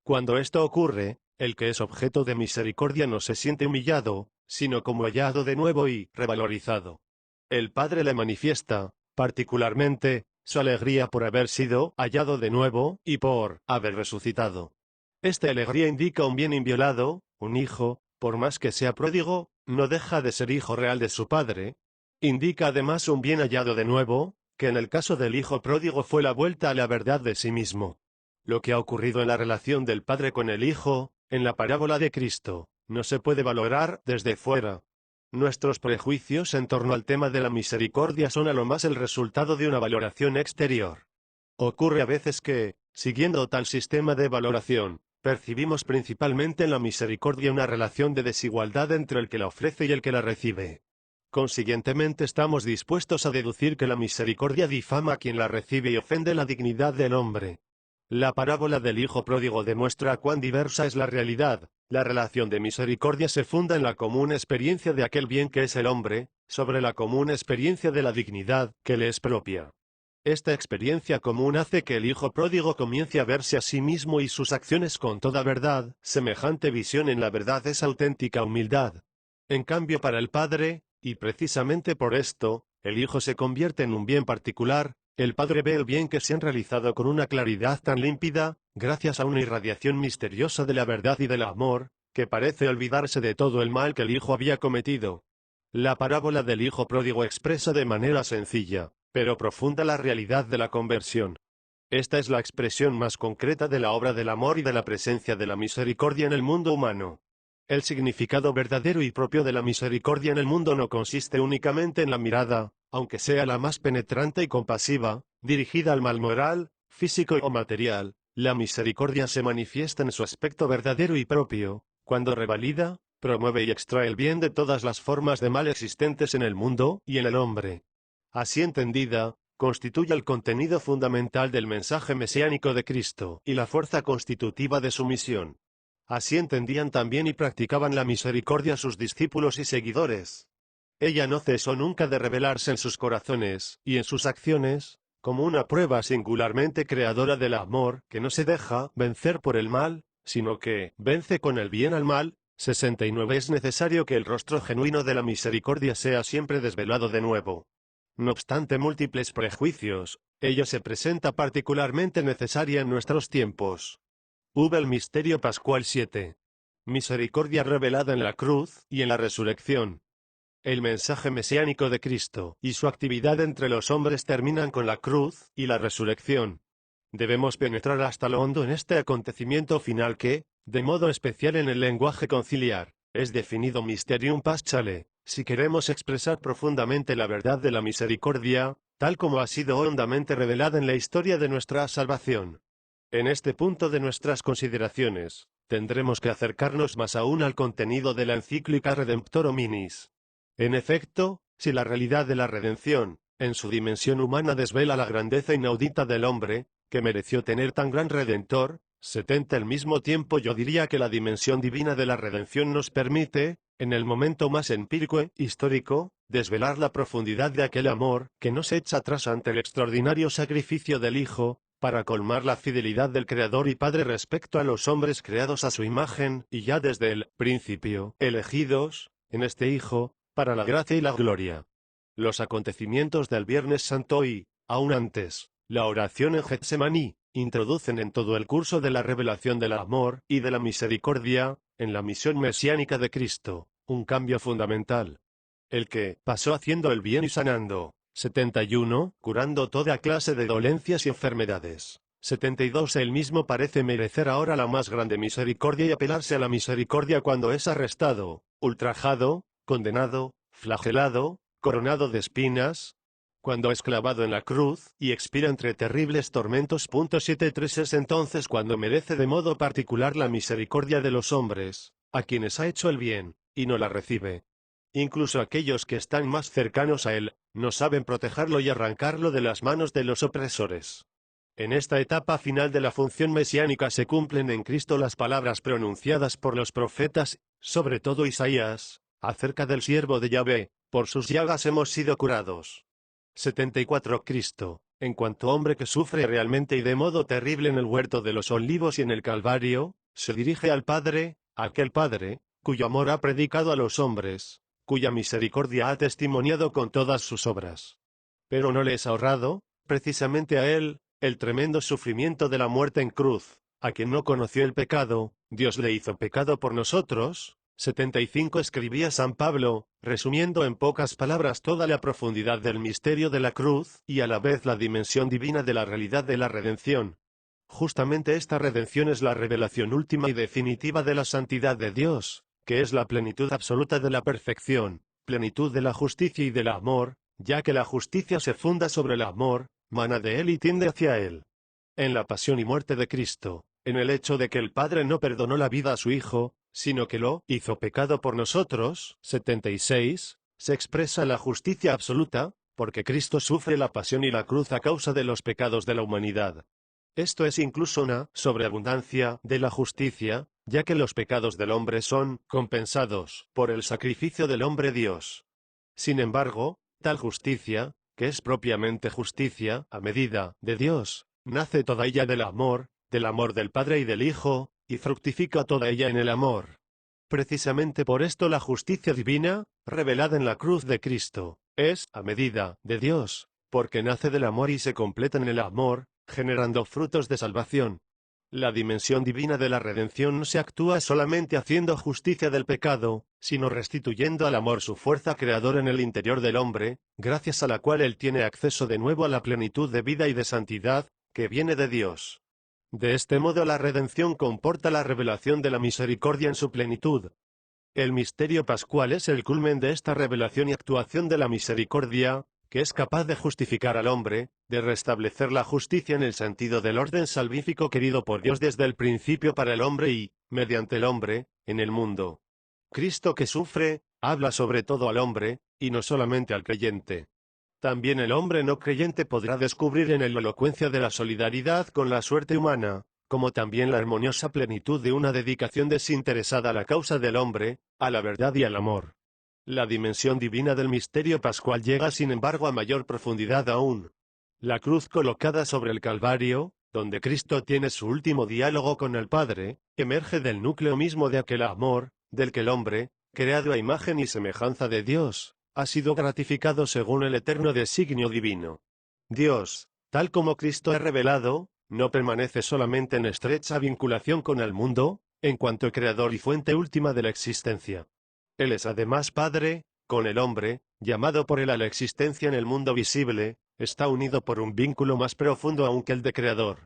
Cuando esto ocurre, el que es objeto de misericordia no se siente humillado, sino como hallado de nuevo y revalorizado. El Padre le manifiesta, particularmente, su alegría por haber sido hallado de nuevo y por haber resucitado. Esta alegría indica un bien inviolado, un hijo, por más que sea pródigo, no deja de ser hijo real de su padre. Indica además un bien hallado de nuevo, que en el caso del hijo pródigo fue la vuelta a la verdad de sí mismo. Lo que ha ocurrido en la relación del padre con el hijo, en la parábola de Cristo, no se puede valorar desde fuera. Nuestros prejuicios en torno al tema de la misericordia son a lo más el resultado de una valoración exterior. Ocurre a veces que, siguiendo tal sistema de valoración, percibimos principalmente en la misericordia una relación de desigualdad entre el que la ofrece y el que la recibe. Consiguientemente estamos dispuestos a deducir que la misericordia difama a quien la recibe y ofende la dignidad del hombre. La parábola del hijo pródigo demuestra cuán diversa es la realidad. La relación de misericordia se funda en la común experiencia de aquel bien que es el hombre, sobre la común experiencia de la dignidad que le es propia. Esta experiencia común hace que el hijo pródigo comience a verse a sí mismo y sus acciones con toda verdad. Semejante visión en la verdad es auténtica humildad. En cambio, para el padre, y precisamente por esto, el hijo se convierte en un bien particular. El padre ve el bien que se han realizado con una claridad tan límpida, gracias a una irradiación misteriosa de la verdad y del amor, que parece olvidarse de todo el mal que el hijo había cometido. La parábola del hijo pródigo expresa de manera sencilla, pero profunda la realidad de la conversión. Esta es la expresión más concreta de la obra del amor y de la presencia de la misericordia en el mundo humano. El significado verdadero y propio de la misericordia en el mundo no consiste únicamente en la mirada, aunque sea la más penetrante y compasiva, dirigida al mal moral, físico o material. La misericordia se manifiesta en su aspecto verdadero y propio, cuando revalida, promueve y extrae el bien de todas las formas de mal existentes en el mundo y en el hombre. Así entendida, constituye el contenido fundamental del mensaje mesiánico de Cristo y la fuerza constitutiva de su misión. Así entendían también y practicaban la misericordia sus discípulos y seguidores. Ella no cesó nunca de revelarse en sus corazones y en sus acciones, como una prueba singularmente creadora del amor que no se deja vencer por el mal, sino que vence con el bien al mal. 69. Es necesario que el rostro genuino de la misericordia sea siempre desvelado de nuevo. No obstante múltiples prejuicios, ella se presenta particularmente necesaria en nuestros tiempos. El misterio pascual 7. Misericordia revelada en la cruz y en la resurrección. El mensaje mesiánico de Cristo y su actividad entre los hombres terminan con la cruz y la resurrección. Debemos penetrar hasta lo hondo en este acontecimiento final que, de modo especial en el lenguaje conciliar, es definido mysterium paschale, si queremos expresar profundamente la verdad de la misericordia, tal como ha sido hondamente revelada en la historia de nuestra salvación. En este punto de nuestras consideraciones, tendremos que acercarnos más aún al contenido de la encíclica Redemptor Hominis. En efecto, si la realidad de la redención, en su dimensión humana desvela la grandeza inaudita del hombre, que mereció tener tan gran Redentor, 70 al mismo tiempo yo diría que la dimensión divina de la redención nos permite, en el momento más empírico e histórico, desvelar la profundidad de aquel amor, que no se echa atrás ante el extraordinario sacrificio del Hijo, para colmar la fidelidad del Creador y Padre respecto a los hombres creados a su imagen, y ya desde el principio, elegidos, en este Hijo, para la gracia y la gloria. Los acontecimientos del Viernes Santo y, aún antes, la oración en Getsemaní, introducen en todo el curso de la revelación del amor y de la misericordia, en la misión mesiánica de Cristo, un cambio fundamental. El que pasó haciendo el bien y sanando. 71, curando toda clase de dolencias y enfermedades. 72. Él mismo parece merecer ahora la más grande misericordia y apelarse a la misericordia cuando es arrestado, ultrajado, condenado, flagelado, coronado de espinas. cuando es clavado en la cruz, y expira entre terribles tormentos. 73 Es entonces cuando merece de modo particular la misericordia de los hombres, a quienes ha hecho el bien, y no la recibe. Incluso aquellos que están más cercanos a él, no saben protegerlo y arrancarlo de las manos de los opresores. En esta etapa final de la función mesiánica se cumplen en Cristo las palabras pronunciadas por los profetas, sobre todo Isaías, acerca del siervo de Yahvé: por sus llagas hemos sido curados. 74 Cristo, en cuanto hombre que sufre realmente y de modo terrible en el huerto de los olivos y en el Calvario, se dirige al Padre, aquel Padre, cuyo amor ha predicado a los hombres, cuya misericordia ha testimoniado con todas sus obras. Pero no le es ahorrado, precisamente a él, el tremendo sufrimiento de la muerte en cruz. A quien no conoció el pecado, Dios le hizo pecado por nosotros. 75 Escribía San Pablo, resumiendo en pocas palabras toda la profundidad del misterio de la cruz, y a la vez la dimensión divina de la realidad de la redención. Justamente esta redención es la revelación última y definitiva de la santidad de Dios, que es la plenitud absoluta de la perfección, plenitud de la justicia y del amor, ya que la justicia se funda sobre el amor, mana de él y tiende hacia él. En la pasión y muerte de Cristo, en el hecho de que el Padre no perdonó la vida a su Hijo, sino que lo hizo pecado por nosotros. 76, se expresa la justicia absoluta, porque Cristo sufre la pasión y la cruz a causa de los pecados de la humanidad. Esto es incluso una sobreabundancia de la justicia, ya que los pecados del hombre son compensados por el sacrificio del hombre Dios. Sin embargo, tal justicia, que es propiamente justicia a medida de Dios, nace toda ella del amor del Padre y del Hijo, y fructifica toda ella en el amor. Precisamente por esto la justicia divina, revelada en la cruz de Cristo, es a medida de Dios, porque nace del amor y se completa en el amor, generando frutos de salvación. La dimensión divina de la redención no se actúa solamente haciendo justicia del pecado, sino restituyendo al amor su fuerza creadora en el interior del hombre, gracias a la cual él tiene acceso de nuevo a la plenitud de vida y de santidad, que viene de Dios. De este modo la redención comporta la revelación de la misericordia en su plenitud. El misterio pascual es el culmen de esta revelación y actuación de la misericordia, que es capaz de justificar al hombre, de restablecer la justicia en el sentido del orden salvífico querido por Dios desde el principio para el hombre y, mediante el hombre, en el mundo. Cristo que sufre, habla sobre todo al hombre, y no solamente al creyente. También el hombre no creyente podrá descubrir en él la elocuencia de la solidaridad con la suerte humana, como también la armoniosa plenitud de una dedicación desinteresada a la causa del hombre, a la verdad y al amor. La dimensión divina del misterio pascual llega sin embargo a mayor profundidad aún. La cruz colocada sobre el Calvario, donde Cristo tiene su último diálogo con el Padre, emerge del núcleo mismo de aquel amor, del que el hombre, creado a imagen y semejanza de Dios, ha sido gratificado según el eterno designio divino. Dios, tal como Cristo ha revelado, no permanece solamente en estrecha vinculación con el mundo, en cuanto creador y fuente última de la existencia. Él es además Padre, con el hombre, llamado por él a la existencia en el mundo visible, está unido por un vínculo más profundo aún que el de creador.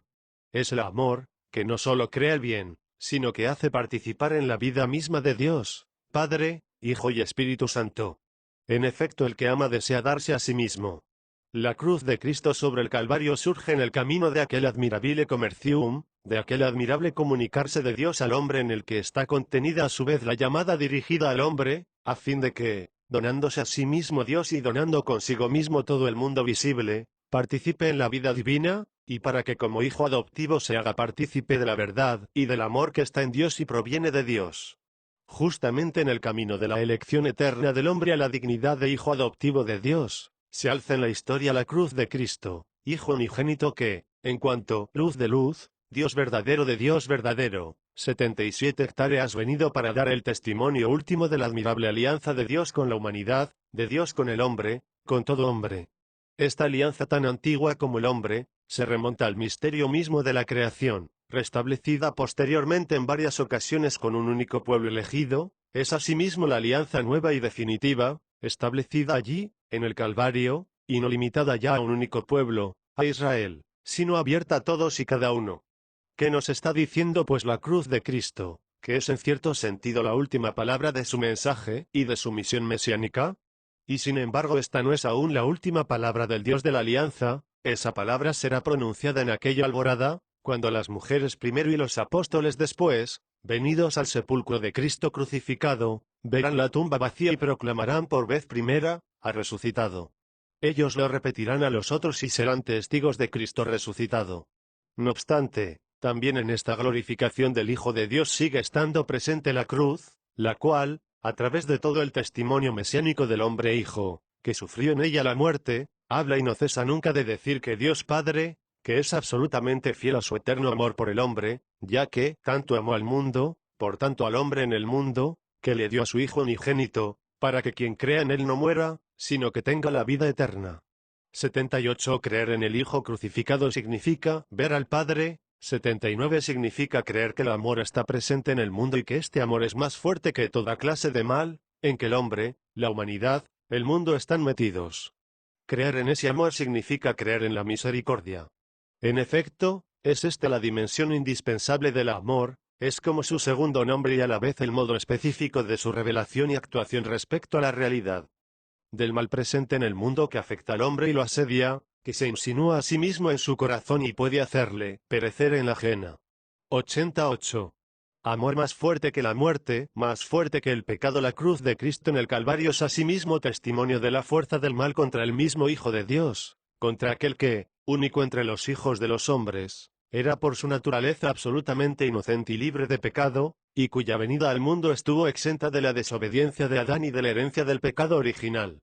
Es el amor, que no solo crea el bien, sino que hace participar en la vida misma de Dios, Padre, Hijo y Espíritu Santo. En efecto, el que ama desea darse a sí mismo. La cruz de Cristo sobre el Calvario surge en el camino de aquel admirabile commercium, de aquel admirable comunicarse de Dios al hombre en el que está contenida a su vez la llamada dirigida al hombre, a fin de que, donándose a sí mismo Dios y donando consigo mismo todo el mundo visible, participe en la vida divina, y para que como hijo adoptivo se haga partícipe de la verdad y del amor que está en Dios y proviene de Dios. Justamente en el camino de la elección eterna del hombre a la dignidad de hijo adoptivo de Dios, se alza en la historia la cruz de Cristo, Hijo unigénito que, en cuanto luz de luz, Dios verdadero de Dios verdadero, 77 hectáreas venido para dar el testimonio último de la admirable alianza de Dios con la humanidad, de Dios con el hombre, con todo hombre. Esta alianza tan antigua como el hombre, se remonta al misterio mismo de la creación, restablecida posteriormente en varias ocasiones con un único pueblo elegido, es asimismo la alianza nueva y definitiva, establecida allí, en el Calvario, y no limitada ya a un único pueblo, a Israel, sino abierta a todos y cada uno. ¿Qué nos está diciendo pues la cruz de Cristo, que es en cierto sentido la última palabra de su mensaje y de su misión mesiánica? Y sin embargo esta no es aún la última palabra del Dios de la alianza, esa palabra será pronunciada en aquella alborada, cuando las mujeres primero y los apóstoles después, venidos al sepulcro de Cristo crucificado, verán la tumba vacía y proclamarán por vez primera, ha resucitado. Ellos lo repetirán a los otros y serán testigos de Cristo resucitado. No obstante, también en esta glorificación del Hijo de Dios sigue estando presente la cruz, la cual, a través de todo el testimonio mesiánico del hombre Hijo, que sufrió en ella la muerte, habla y no cesa nunca de decir que Dios Padre, que es absolutamente fiel a su eterno amor por el hombre, ya que tanto amó al mundo, por tanto al hombre en el mundo, que le dio a su Hijo unigénito, para que quien crea en él no muera, sino que tenga la vida eterna. 78. Creer en el Hijo crucificado significa ver al Padre. 79. Significa creer que el amor está presente en el mundo y que este amor es más fuerte que toda clase de mal, en que el hombre, la humanidad, el mundo están metidos. Creer en ese amor significa creer en la misericordia. En efecto, es esta la dimensión indispensable del amor, es como su segundo nombre y a la vez el modo específico de su revelación y actuación respecto a la realidad del mal presente en el mundo que afecta al hombre y lo asedia, que se insinúa a sí mismo en su corazón y puede hacerle perecer en la ajena. 88. Amor más fuerte que la muerte, más fuerte que el pecado. La cruz de Cristo en el Calvario es asimismo testimonio de la fuerza del mal contra el mismo Hijo de Dios, contra aquel que, único entre los hijos de los hombres, era por su naturaleza absolutamente inocente y libre de pecado, y cuya venida al mundo estuvo exenta de la desobediencia de Adán y de la herencia del pecado original.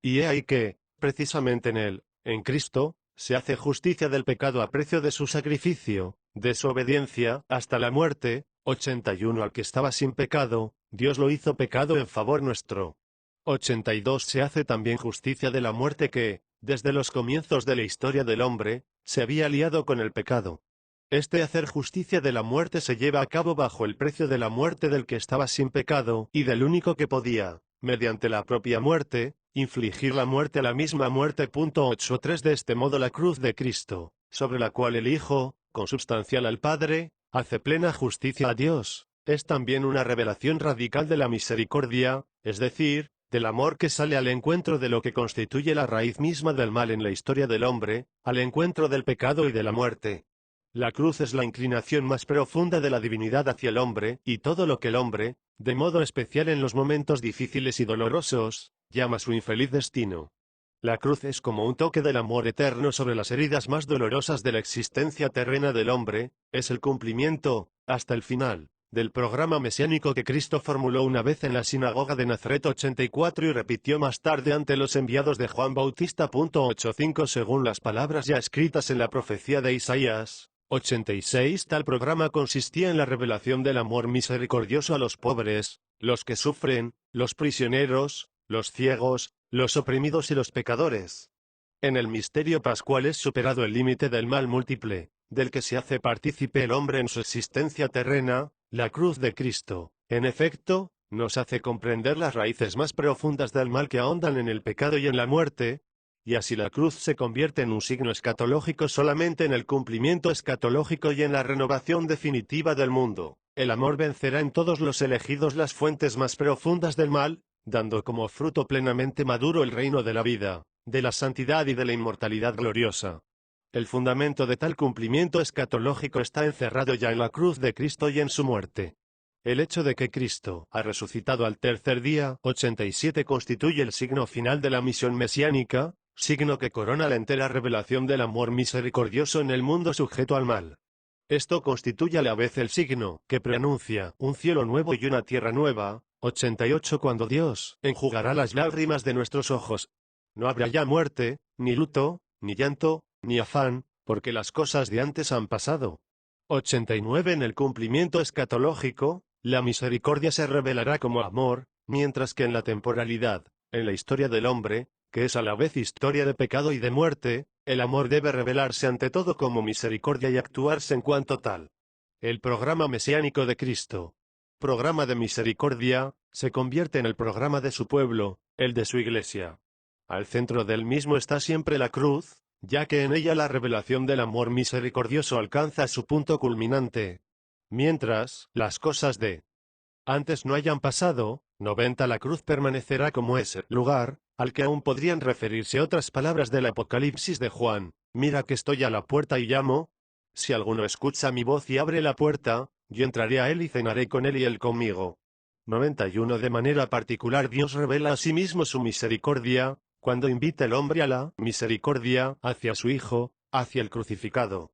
Y he ahí que, precisamente en él, en Cristo, se hace justicia del pecado a precio de su sacrificio, de su obediencia, hasta la muerte. 81. Al que estaba sin pecado, Dios lo hizo pecado en favor nuestro. 82. Se hace también justicia de la muerte que, desde los comienzos de la historia del hombre, se había aliado con el pecado. Este hacer justicia de la muerte se lleva a cabo bajo el precio de la muerte del que estaba sin pecado y del único que podía, mediante la propia muerte, infligir la muerte a la misma muerte. 83. De este modo la cruz de Cristo, sobre la cual el Hijo, consubstancial al Padre, hace plena justicia a Dios, es también una revelación radical de la misericordia, es decir, del amor que sale al encuentro de lo que constituye la raíz misma del mal en la historia del hombre, al encuentro del pecado y de la muerte. La cruz es la inclinación más profunda de la divinidad hacia el hombre, y todo lo que el hombre, de modo especial en los momentos difíciles y dolorosos, llama su infeliz destino. La cruz es como un toque del amor eterno sobre las heridas más dolorosas de la existencia terrena del hombre, es el cumplimiento, hasta el final, del programa mesiánico que Cristo formuló una vez en la sinagoga de Nazaret 84 y repitió más tarde ante los enviados de Juan Bautista. 85. Según las palabras ya escritas en la profecía de Isaías 86. Tal programa consistía en la revelación del amor misericordioso a los pobres, los que sufren, los prisioneros, los ciegos, los oprimidos y los pecadores. En el misterio pascual es superado el límite del mal múltiple, del que se hace partícipe el hombre en su existencia terrena. La cruz de Cristo, en efecto, nos hace comprender las raíces más profundas del mal que ahondan en el pecado y en la muerte, y así la cruz se convierte en un signo escatológico solamente en el cumplimiento escatológico y en la renovación definitiva del mundo. El amor vencerá en todos los elegidos las fuentes más profundas del mal, dando como fruto plenamente maduro el reino de la vida, de la santidad y de la inmortalidad gloriosa. El fundamento de tal cumplimiento escatológico está encerrado ya en la cruz de Cristo y en su muerte. El hecho de que Cristo ha resucitado al tercer día, 87, constituye el signo final de la misión mesiánica, signo que corona la entera revelación del amor misericordioso en el mundo sujeto al mal. Esto constituye a la vez el signo que preanuncia un cielo nuevo y una tierra nueva. 88. Cuando Dios enjugará las lágrimas de nuestros ojos, no habrá ya muerte, ni luto, ni llanto, ni afán, porque las cosas de antes han pasado. 89. En el cumplimiento escatológico, la misericordia se revelará como amor, mientras que en la temporalidad, en la historia del hombre, que es a la vez historia de pecado y de muerte, el amor debe revelarse ante todo como misericordia y actuarse en cuanto tal. El programa mesiánico de Cristo, programa de misericordia, se convierte en el programa de su pueblo, el de su iglesia. Al centro del mismo está siempre la cruz, ya que en ella la revelación del amor misericordioso alcanza su punto culminante. Mientras, las cosas de antes no hayan pasado. 90 La cruz permanecerá como es el lugar, al que aún podrían referirse otras palabras del Apocalipsis de Juan. Mira que estoy a la puerta y llamo. Si alguno escucha mi voz y abre la puerta, yo entraré a él y cenaré con él y él conmigo. 91 De manera particular Dios revela a sí mismo su misericordia, cuando invita el hombre a la misericordia hacia su Hijo, hacia el crucificado.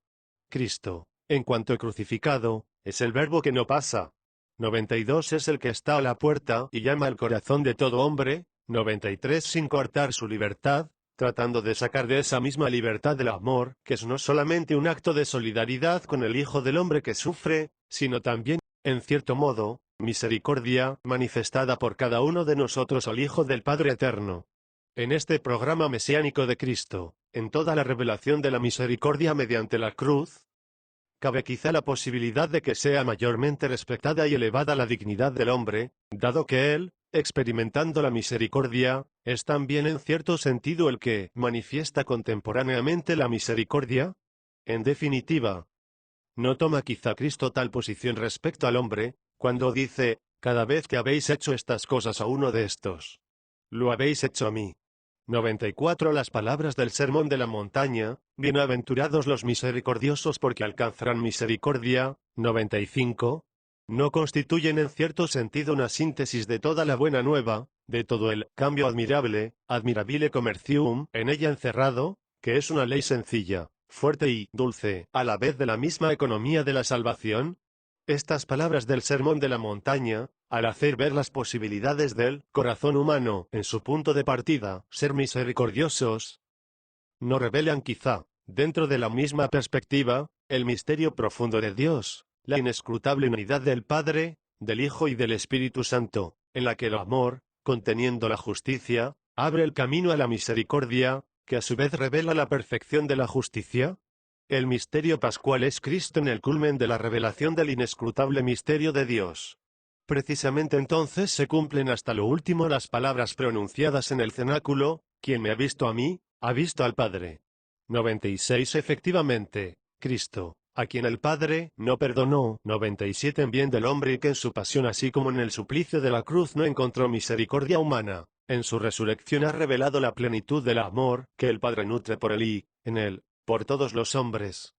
Cristo, en cuanto crucificado, es el verbo que no pasa. 92 Es el que está a la puerta y llama al corazón de todo hombre. 93 Sin coartar su libertad, tratando de sacar de esa misma libertad el amor, que es no solamente un acto de solidaridad con el Hijo del Hombre que sufre, sino también, en cierto modo, misericordia manifestada por cada uno de nosotros al Hijo del Padre Eterno. En este programa mesiánico de Cristo, en toda la revelación de la misericordia mediante la cruz, cabe quizá la posibilidad de que sea mayormente respetada y elevada la dignidad del hombre, dado que él, experimentando la misericordia, es también en cierto sentido el que manifiesta contemporáneamente la misericordia. En definitiva, ¿no toma quizá Cristo tal posición respecto al hombre, cuando dice, cada vez que habéis hecho estas cosas a uno de estos, lo habéis hecho a mí? 94 Las palabras del Sermón de la Montaña, bienaventurados los misericordiosos porque alcanzarán misericordia. 95 no constituyen en cierto sentido una síntesis de toda la buena nueva, de todo el cambio admirable, admirabile commercium, en ella encerrado, que es una ley sencilla, fuerte y dulce, a la vez de la misma economía de la salvación. Estas palabras del Sermón de la Montaña, al hacer ver las posibilidades del corazón humano en su punto de partida, ser misericordiosos, no revelan quizá, dentro de la misma perspectiva, el misterio profundo de Dios, la inescrutable unidad del Padre, del Hijo y del Espíritu Santo, en la que el amor, conteniendo la justicia, abre el camino a la misericordia, que a su vez revela la perfección de la justicia. El misterio pascual es Cristo en el culmen de la revelación del inescrutable misterio de Dios. Precisamente entonces se cumplen hasta lo último las palabras pronunciadas en el cenáculo: quien me ha visto a mí, ha visto al Padre. 96 Efectivamente, Cristo, a quien el Padre no perdonó. 97 En bien del hombre y que en su pasión así como en el suplicio de la cruz no encontró misericordia humana, en su resurrección ha revelado la plenitud del amor que el Padre nutre por él y, en él, por todos los hombres.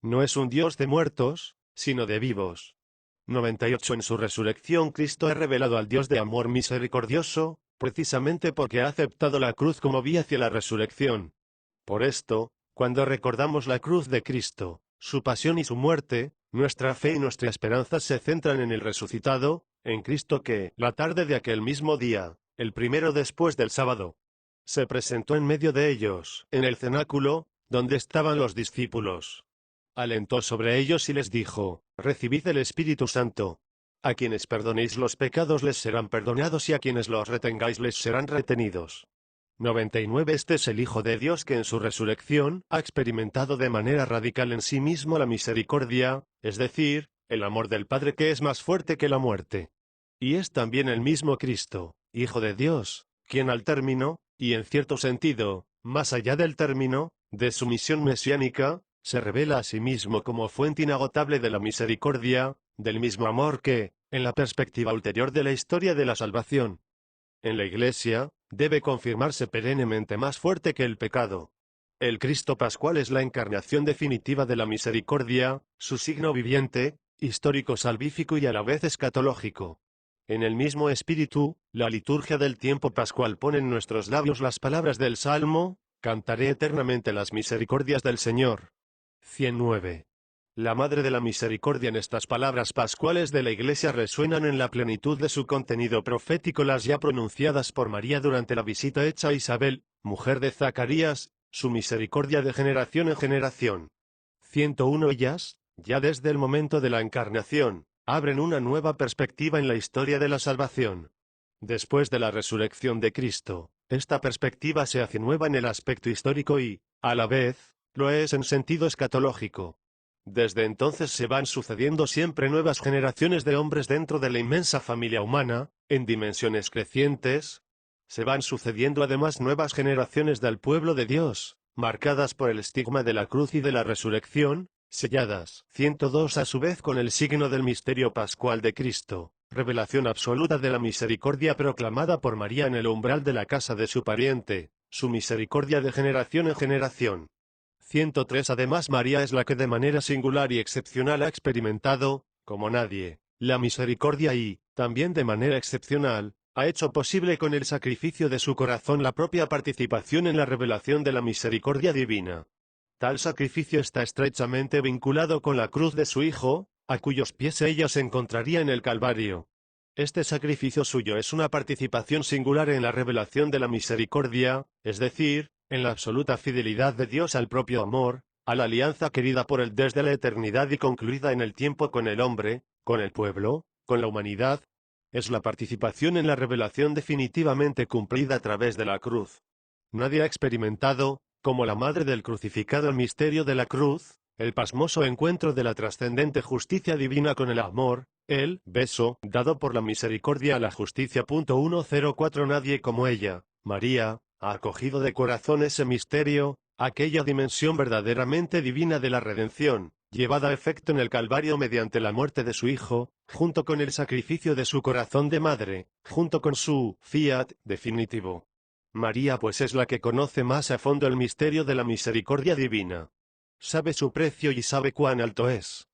No es un Dios de muertos, sino de vivos. 98 En su resurrección Cristo ha revelado al Dios de amor misericordioso, precisamente porque ha aceptado la cruz como vía hacia la resurrección. Por esto, cuando recordamos la cruz de Cristo, su pasión y su muerte, nuestra fe y nuestra esperanza se centran en el resucitado, en Cristo que, la tarde de aquel mismo día, el primero después del sábado, se presentó en medio de ellos, en el cenáculo, donde estaban los discípulos. Alentó sobre ellos y les dijo: recibid el Espíritu Santo. A quienes perdonéis los pecados les serán perdonados y a quienes los retengáis les serán retenidos. 99 Este es el Hijo de Dios que en su resurrección ha experimentado de manera radical en sí mismo la misericordia, es decir, el amor del Padre que es más fuerte que la muerte. Y es también el mismo Cristo, Hijo de Dios, quien al término, y en cierto sentido, más allá del término, de su misión mesiánica, se revela a sí mismo como fuente inagotable de la misericordia, del mismo amor que, en la perspectiva ulterior de la historia de la salvación, en la Iglesia, debe confirmarse perennemente más fuerte que el pecado. El Cristo pascual es la encarnación definitiva de la misericordia, su signo viviente, histórico salvífico y a la vez escatológico. En el mismo espíritu, la liturgia del tiempo pascual pone en nuestros labios las palabras del Salmo: cantaré eternamente las misericordias del Señor. 109. La Madre de la Misericordia. En estas palabras pascuales de la Iglesia resuenan en la plenitud de su contenido profético las ya pronunciadas por María durante la visita hecha a Isabel, mujer de Zacarías, su misericordia de generación en generación. 101 Ellas, ya desde el momento de la encarnación, abren una nueva perspectiva en la historia de la salvación. Después de la resurrección de Cristo, esta perspectiva se hace nueva en el aspecto histórico y, a la vez, lo es en sentido escatológico. Desde entonces se van sucediendo siempre nuevas generaciones de hombres dentro de la inmensa familia humana, en dimensiones crecientes. Se van sucediendo además nuevas generaciones del pueblo de Dios, marcadas por el estigma de la cruz y de la resurrección, selladas 102 a su vez con el signo del misterio pascual de Cristo, Revelación absoluta de la misericordia proclamada por María en el umbral de la casa de su pariente, su misericordia de generación en generación. 103. Además, María es la que de manera singular y excepcional ha experimentado, como nadie, la misericordia y, también de manera excepcional, ha hecho posible con el sacrificio de su corazón la propia participación en la revelación de la misericordia divina. Tal sacrificio está estrechamente vinculado con la cruz de su Hijo, a cuyos pies ella se encontraría en el Calvario. Este sacrificio suyo es una participación singular en la revelación de la misericordia, es decir, en la absoluta fidelidad de Dios al propio amor, a la alianza querida por él desde la eternidad y concluida en el tiempo con el hombre, con el pueblo, con la humanidad. Es la participación en la revelación definitivamente cumplida a través de la cruz. Nadie ha experimentado, como la madre del crucificado, el misterio de la cruz, el pasmoso encuentro de la trascendente justicia divina con el amor, el beso dado por la misericordia a la justicia. 104. Nadie como ella, María, ha acogido de corazón ese misterio, aquella dimensión verdaderamente divina de la redención, llevada a efecto en el Calvario mediante la muerte de su Hijo, junto con el sacrificio de su corazón de madre, junto con su fiat definitivo. María pues es la que conoce más a fondo el misterio de la misericordia divina. Sabe su precio y sabe cuán alto es.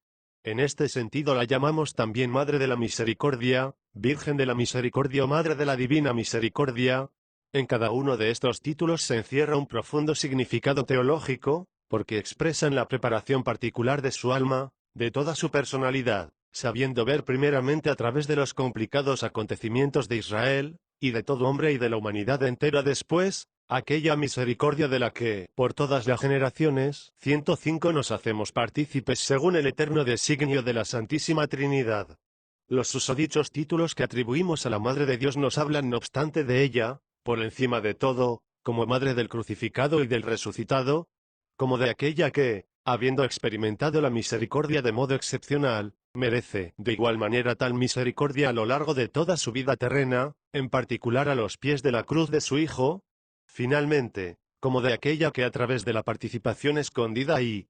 En este sentido la llamamos también Madre de la Misericordia, Virgen de la Misericordia o Madre de la Divina Misericordia. En cada uno de estos títulos se encierra un profundo significado teológico, porque expresan la preparación particular de su alma, de toda su personalidad, sabiendo ver primeramente a través de los complicados acontecimientos de Israel, y de todo hombre y de la humanidad entera después, aquella misericordia de la que, por todas las generaciones, 105 nos hacemos partícipes según el eterno designio de la Santísima Trinidad. Los susodichos títulos que atribuimos a la Madre de Dios nos hablan no obstante de ella, por encima de todo, como Madre del crucificado y del resucitado, como de aquella que, habiendo experimentado la misericordia de modo excepcional, merece de igual manera tal misericordia a lo largo de toda su vida terrena, en particular a los pies de la cruz de su Hijo. Finalmente, como de aquella que a través de la participación escondida y,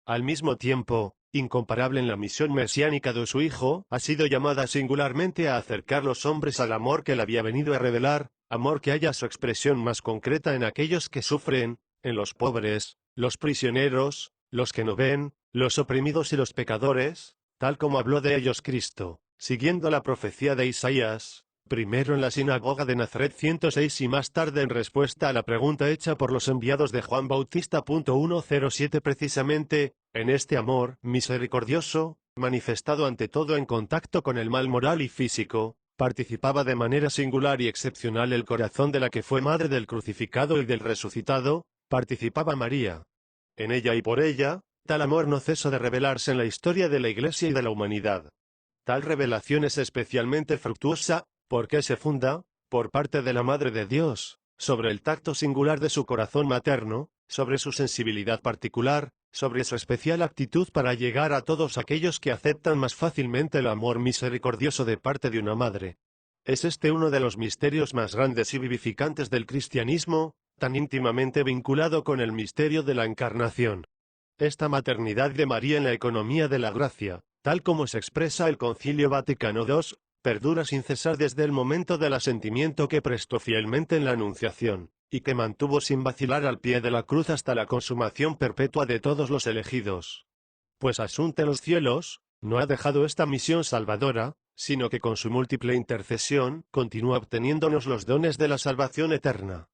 al mismo tiempo, incomparable en la misión mesiánica de su Hijo, ha sido llamada singularmente a acercar los hombres al amor que él había venido a revelar, amor que halla su expresión más concreta en aquellos que sufren, en los pobres, los prisioneros, los que no ven, los oprimidos y los pecadores, tal como habló de ellos Cristo, siguiendo la profecía de Isaías, primero en la sinagoga de Nazaret 106 y más tarde en respuesta a la pregunta hecha por los enviados de Juan Bautista. 107. Precisamente, en este amor misericordioso, manifestado ante todo en contacto con el mal moral y físico, participaba de manera singular y excepcional el corazón de la que fue madre del crucificado y del resucitado, participaba María. En ella y por ella, tal amor no cesa de revelarse en la historia de la Iglesia y de la humanidad. Tal revelación es especialmente fructuosa, porque se funda, por parte de la Madre de Dios, sobre el tacto singular de su corazón materno, sobre su sensibilidad particular, sobre su especial aptitud para llegar a todos aquellos que aceptan más fácilmente el amor misericordioso de parte de una madre. Es este uno de los misterios más grandes y vivificantes del cristianismo, tan íntimamente vinculado con el misterio de la encarnación. Esta maternidad de María en la economía de la gracia, tal como se expresa el Concilio Vaticano II, perdura sin cesar desde el momento del asentimiento que prestó fielmente en la Anunciación, y que mantuvo sin vacilar al pie de la cruz hasta la consumación perpetua de todos los elegidos. Pues asunta en los cielos, no ha dejado esta misión salvadora, sino que con su múltiple intercesión, continúa obteniéndonos los dones de la salvación eterna.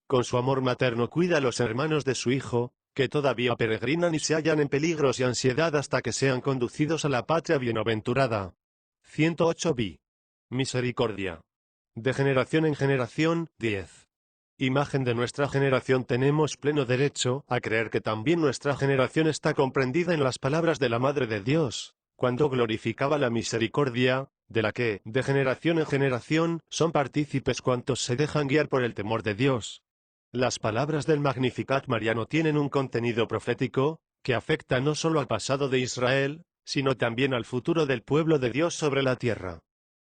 Con su amor materno cuida a los hermanos de su Hijo, que todavía peregrinan y se hallan en peligros y ansiedad hasta que sean conducidos a la patria bienaventurada. 108 b. Misericordia. De generación en generación. 10. Imagen de nuestra generación. Tenemos pleno derecho a creer que también nuestra generación está comprendida en las palabras de la Madre de Dios, cuando glorificaba la misericordia, de la que, de generación en generación, son partícipes cuantos se dejan guiar por el temor de Dios. Las palabras del Magnificat mariano tienen un contenido profético, que afecta no solo al pasado de Israel, sino también al futuro del pueblo de Dios sobre la tierra.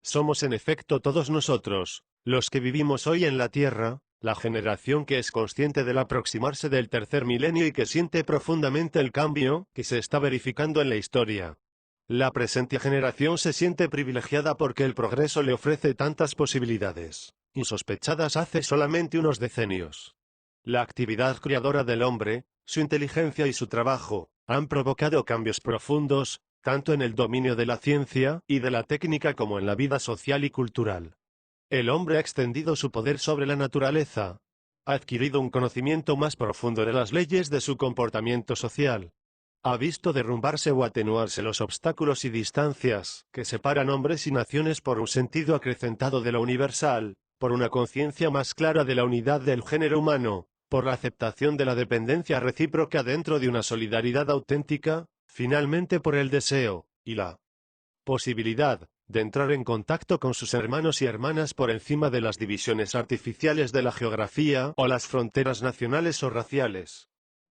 Somos en efecto todos nosotros, los que vivimos hoy en la tierra, la generación que es consciente del aproximarse del tercer milenio y que siente profundamente el cambio que se está verificando en la historia. La presente generación se siente privilegiada porque el progreso le ofrece tantas posibilidades, insospechadas hace solamente unos decenios. La actividad creadora del hombre, su inteligencia y su trabajo, han provocado cambios profundos, tanto en el dominio de la ciencia y de la técnica como en la vida social y cultural. El hombre ha extendido su poder sobre la naturaleza, ha adquirido un conocimiento más profundo de las leyes de su comportamiento social, ha visto derrumbarse o atenuarse los obstáculos y distancias que separan hombres y naciones por un sentido acrecentado de lo universal, por una conciencia más clara de la unidad del género humano, por la aceptación de la dependencia recíproca dentro de una solidaridad auténtica, finalmente por el deseo, y la posibilidad, de entrar en contacto con sus hermanos y hermanas por encima de las divisiones artificiales de la geografía o las fronteras nacionales o raciales.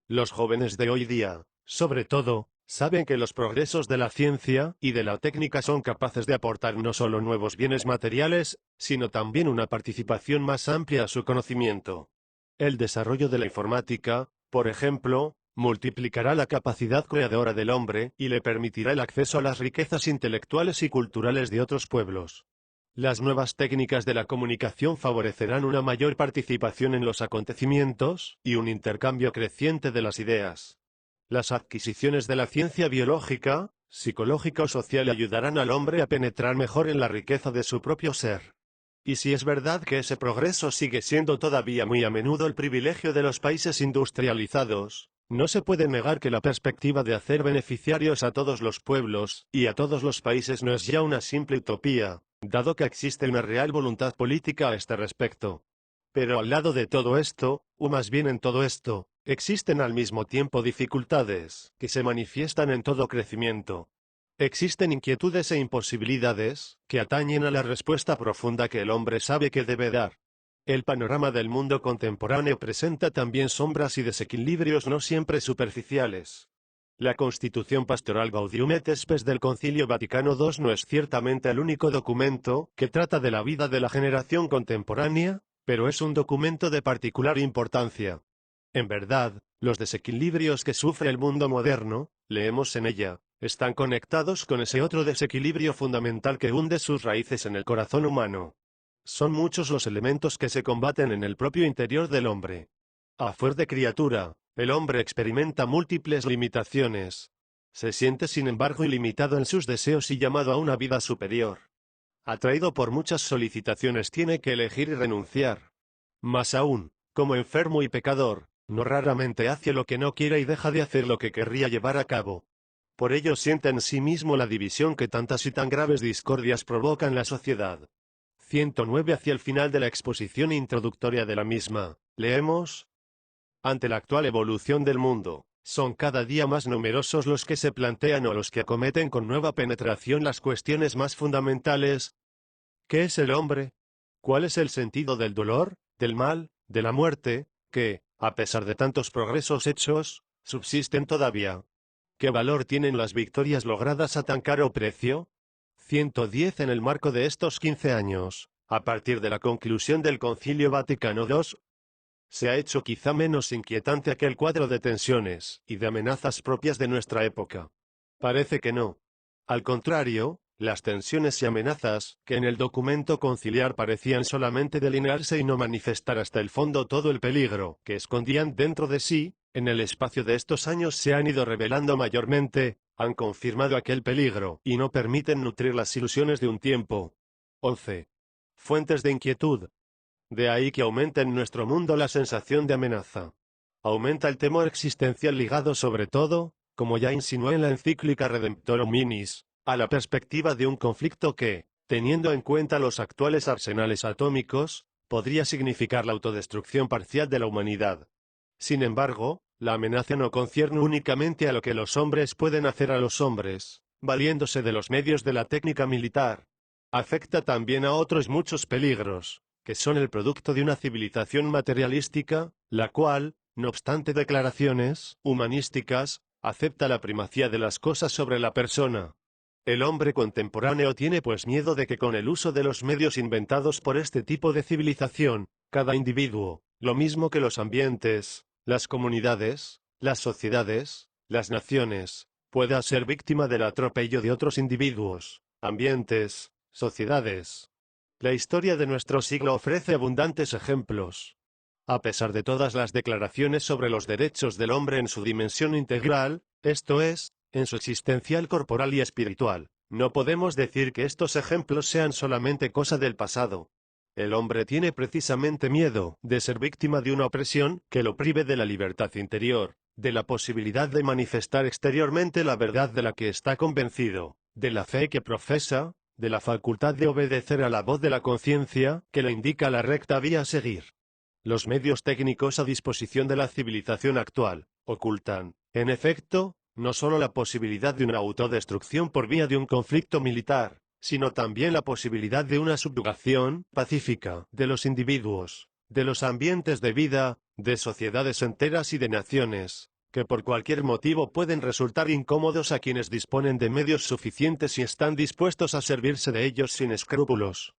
Los jóvenes de hoy día, sobre todo, saben que los progresos de la ciencia y de la técnica son capaces de aportar no solo nuevos bienes materiales, sino también una participación más amplia a su conocimiento. El desarrollo de la informática, por ejemplo, multiplicará la capacidad creadora del hombre y le permitirá el acceso a las riquezas intelectuales y culturales de otros pueblos. Las nuevas técnicas de la comunicación favorecerán una mayor participación en los acontecimientos y un intercambio creciente de las ideas. Las adquisiciones de la ciencia biológica, psicológica o social ayudarán al hombre a penetrar mejor en la riqueza de su propio ser. Y si es verdad que ese progreso sigue siendo todavía muy a menudo el privilegio de los países industrializados, no se puede negar que la perspectiva de hacer beneficiarios a todos los pueblos y a todos los países no es ya una simple utopía, dado que existe una real voluntad política a este respecto. Pero al lado de todo esto, o más bien en todo esto, existen al mismo tiempo dificultades que se manifiestan en todo crecimiento. Existen inquietudes e imposibilidades que atañen a la respuesta profunda que el hombre sabe que debe dar. El panorama del mundo contemporáneo presenta también sombras y desequilibrios no siempre superficiales. La Constitución Pastoral Gaudium et Spes del Concilio Vaticano II no es ciertamente el único documento que trata de la vida de la generación contemporánea, pero es un documento de particular importancia. En verdad, los desequilibrios que sufre el mundo moderno, leemos en ella, están conectados con ese otro desequilibrio fundamental que hunde sus raíces en el corazón humano. Son muchos los elementos que se combaten en el propio interior del hombre. A fuer de criatura, el hombre experimenta múltiples limitaciones. Se siente sin embargo ilimitado en sus deseos y llamado a una vida superior. Atraído por muchas solicitaciones tiene que elegir y renunciar. Más aún, como enfermo y pecador, no raramente hace lo que no quiere y deja de hacer lo que querría llevar a cabo. Por ello siente en sí mismo la división que tantas y tan graves discordias provoca en la sociedad. 109. Hacia el final de la exposición introductoria de la misma, leemos: ante la actual evolución del mundo, son cada día más numerosos los que se plantean o los que acometen con nueva penetración las cuestiones más fundamentales. ¿Qué es el hombre? ¿Cuál es el sentido del dolor, del mal, de la muerte, que, a pesar de tantos progresos hechos, subsisten todavía? ¿Qué valor tienen las victorias logradas a tan caro precio? 110. En el marco de estos 15 años, a partir de la conclusión del Concilio Vaticano II, se ha hecho quizá menos inquietante aquel cuadro de tensiones y de amenazas propias de nuestra época. Parece que no. Al contrario, las tensiones y amenazas, que en el documento conciliar parecían solamente delinearse y no manifestar hasta el fondo todo el peligro que escondían dentro de sí, en el espacio de estos años se han ido revelando mayormente, han confirmado aquel peligro y no permiten nutrir las ilusiones de un tiempo. 11. Fuentes de inquietud. De ahí que aumenta en nuestro mundo la sensación de amenaza. Aumenta el temor existencial ligado sobre todo, como ya insinué en la encíclica Redemptorum Minis, a la perspectiva de un conflicto que, teniendo en cuenta los actuales arsenales atómicos, podría significar la autodestrucción parcial de la humanidad. Sin embargo, la amenaza no concierne únicamente a lo que los hombres pueden hacer a los hombres, valiéndose de los medios de la técnica militar. Afecta también a otros muchos peligros, que son el producto de una civilización materialística, la cual, no obstante declaraciones humanísticas, acepta la primacía de las cosas sobre la persona. El hombre contemporáneo tiene pues miedo de que con el uso de los medios inventados por este tipo de civilización, cada individuo, lo mismo que los ambientes, las comunidades, las sociedades, las naciones, pueda ser víctima del atropello de otros individuos, ambientes, sociedades. La historia de nuestro siglo ofrece abundantes ejemplos. A pesar de todas las declaraciones sobre los derechos del hombre en su dimensión integral, esto es, en su existencial corporal y espiritual, no podemos decir que estos ejemplos sean solamente cosa del pasado. El hombre tiene precisamente miedo de ser víctima de una opresión que lo prive de la libertad interior, de la posibilidad de manifestar exteriormente la verdad de la que está convencido, de la fe que profesa, de la facultad de obedecer a la voz de la conciencia que le indica la recta vía a seguir. Los medios técnicos a disposición de la civilización actual ocultan, en efecto, no solo la posibilidad de una autodestrucción por vía de un conflicto militar, sino también la posibilidad de una subjugación pacífica de los individuos, de los ambientes de vida, de sociedades enteras y de naciones, que por cualquier motivo pueden resultar incómodos a quienes disponen de medios suficientes y están dispuestos a servirse de ellos sin escrúpulos.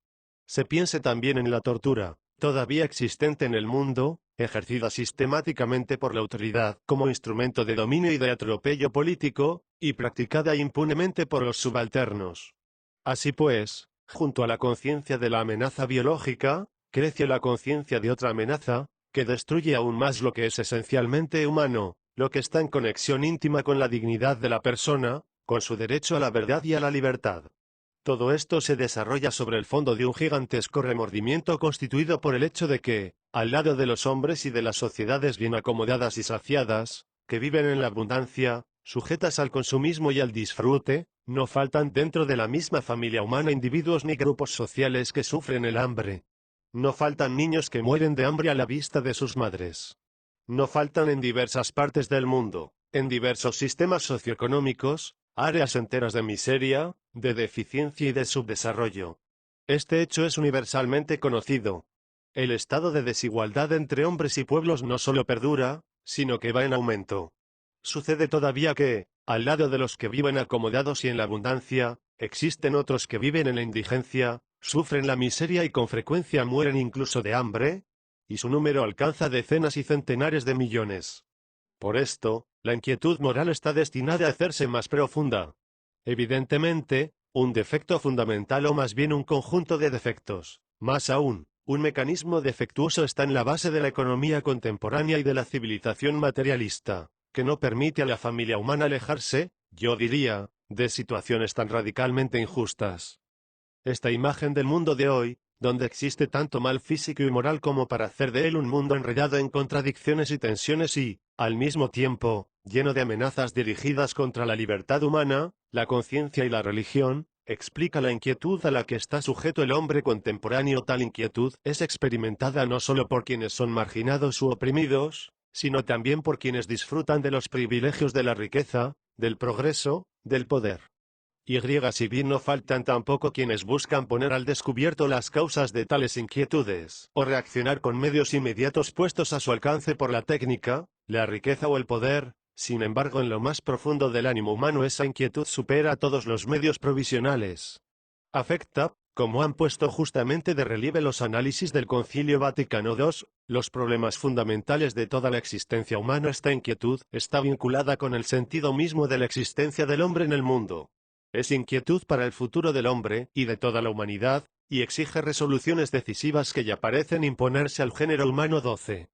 Se piense también en la tortura, todavía existente en el mundo, ejercida sistemáticamente por la autoridad como instrumento de dominio y de atropello político, y practicada impunemente por los subalternos. Así pues, junto a la conciencia de la amenaza biológica, crece la conciencia de otra amenaza, que destruye aún más lo que es esencialmente humano, lo que está en conexión íntima con la dignidad de la persona, con su derecho a la verdad y a la libertad. Todo esto se desarrolla sobre el fondo de un gigantesco remordimiento constituido por el hecho de que, al lado de los hombres y de las sociedades bien acomodadas y saciadas, que viven en la abundancia, sujetas al consumismo y al disfrute, no faltan dentro de la misma familia humana individuos ni grupos sociales que sufren el hambre. No faltan niños que mueren de hambre a la vista de sus madres. No faltan en diversas partes del mundo, en diversos sistemas socioeconómicos, áreas enteras de miseria, de deficiencia y de subdesarrollo. Este hecho es universalmente conocido. El estado de desigualdad entre hombres y pueblos no solo perdura, sino que va en aumento. Sucede todavía que, al lado de los que viven acomodados y en la abundancia, existen otros que viven en la indigencia, sufren la miseria y con frecuencia mueren incluso de hambre, y su número alcanza decenas y centenares de millones. Por esto, la inquietud moral está destinada a hacerse más profunda. Evidentemente, un defecto fundamental o más bien un conjunto de defectos, más aún, un mecanismo defectuoso está en la base de la economía contemporánea y de la civilización materialista, que no permite a la familia humana alejarse, yo diría, de situaciones tan radicalmente injustas. Esta imagen del mundo de hoy, donde existe tanto mal físico y moral como para hacer de él un mundo enredado en contradicciones y tensiones y, al mismo tiempo, lleno de amenazas dirigidas contra la libertad humana, la conciencia y la religión, explica la inquietud a la que está sujeto el hombre contemporáneo. Tal inquietud es experimentada no solo por quienes son marginados u oprimidos, sino también por quienes disfrutan de los privilegios de la riqueza, del progreso, del poder. Si bien no faltan tampoco quienes buscan poner al descubierto las causas de tales inquietudes, o reaccionar con medios inmediatos puestos a su alcance por la técnica, la riqueza o el poder. Sin embargo, en lo más profundo del ánimo humano esa inquietud supera a todos los medios provisionales. Afecta, como han puesto justamente de relieve los análisis del Concilio Vaticano II, los problemas fundamentales de toda la existencia humana. Esta inquietud está vinculada con el sentido mismo de la existencia del hombre en el mundo. Es inquietud para el futuro del hombre y de toda la humanidad, y exige resoluciones decisivas que ya parecen imponerse al género humano. 12.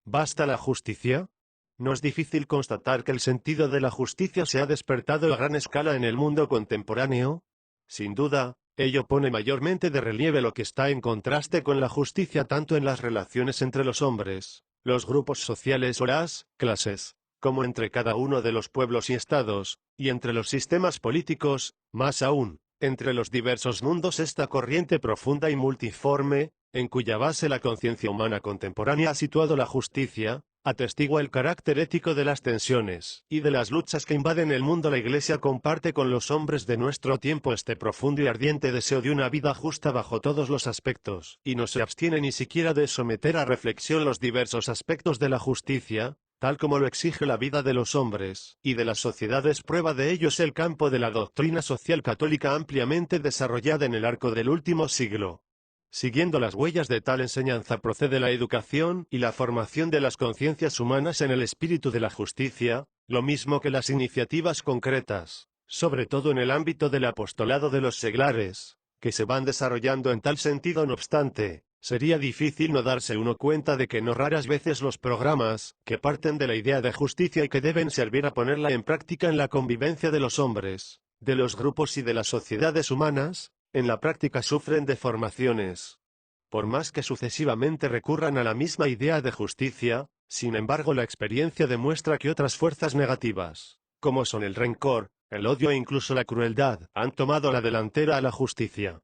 ¿Basta la justicia? No es difícil constatar que el sentido de la justicia se ha despertado a gran escala en el mundo contemporáneo. Sin duda, ello pone mayormente de relieve lo que está en contraste con la justicia tanto en las relaciones entre los hombres, los grupos sociales o las clases, como entre cada uno de los pueblos y estados, y entre los sistemas políticos, más aún, entre los diversos mundos. Esta corriente profunda y multiforme, en cuya base la conciencia humana contemporánea ha situado la justicia, atestigua el carácter ético de las tensiones y de las luchas que invaden el mundo. La Iglesia comparte con los hombres de nuestro tiempo este profundo y ardiente deseo de una vida justa bajo todos los aspectos, y no se abstiene ni siquiera de someter a reflexión los diversos aspectos de la justicia, tal como lo exige la vida de los hombres y de las sociedades. Prueba de ello es el campo de la doctrina social católica ampliamente desarrollada en el arco del último siglo. Siguiendo las huellas de tal enseñanza procede la educación y la formación de las conciencias humanas en el espíritu de la justicia, lo mismo que las iniciativas concretas, sobre todo en el ámbito del apostolado de los seglares, que se van desarrollando en tal sentido. No obstante, sería difícil no darse uno cuenta de que no raras veces los programas, que parten de la idea de justicia y que deben servir a ponerla en práctica en la convivencia de los hombres, de los grupos y de las sociedades humanas, en la práctica sufren deformaciones. Por más que sucesivamente recurran a la misma idea de justicia, sin embargo la experiencia demuestra que otras fuerzas negativas, como son el rencor, el odio e incluso la crueldad, han tomado la delantera a la justicia.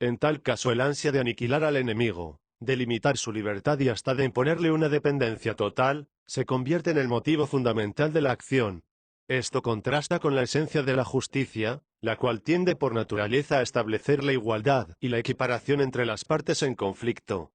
En tal caso el ansia de aniquilar al enemigo, de limitar su libertad y hasta de imponerle una dependencia total, se convierte en el motivo fundamental de la acción. Esto contrasta con la esencia de la justicia, la cual tiende por naturaleza a establecer la igualdad y la equiparación entre las partes en conflicto.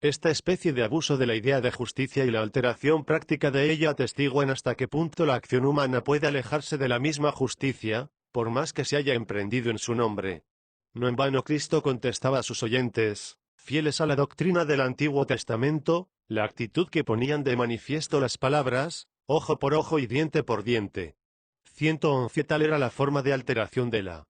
Esta especie de abuso de la idea de justicia y la alteración práctica de ella atestiguan hasta qué punto la acción humana puede alejarse de la misma justicia, por más que se haya emprendido en su nombre. No en vano Cristo contestaba a sus oyentes, fieles a la doctrina del Antiguo Testamento, la actitud que ponían de manifiesto las palabras, ojo por ojo y diente por diente. 111. Tal era la forma de alteración de la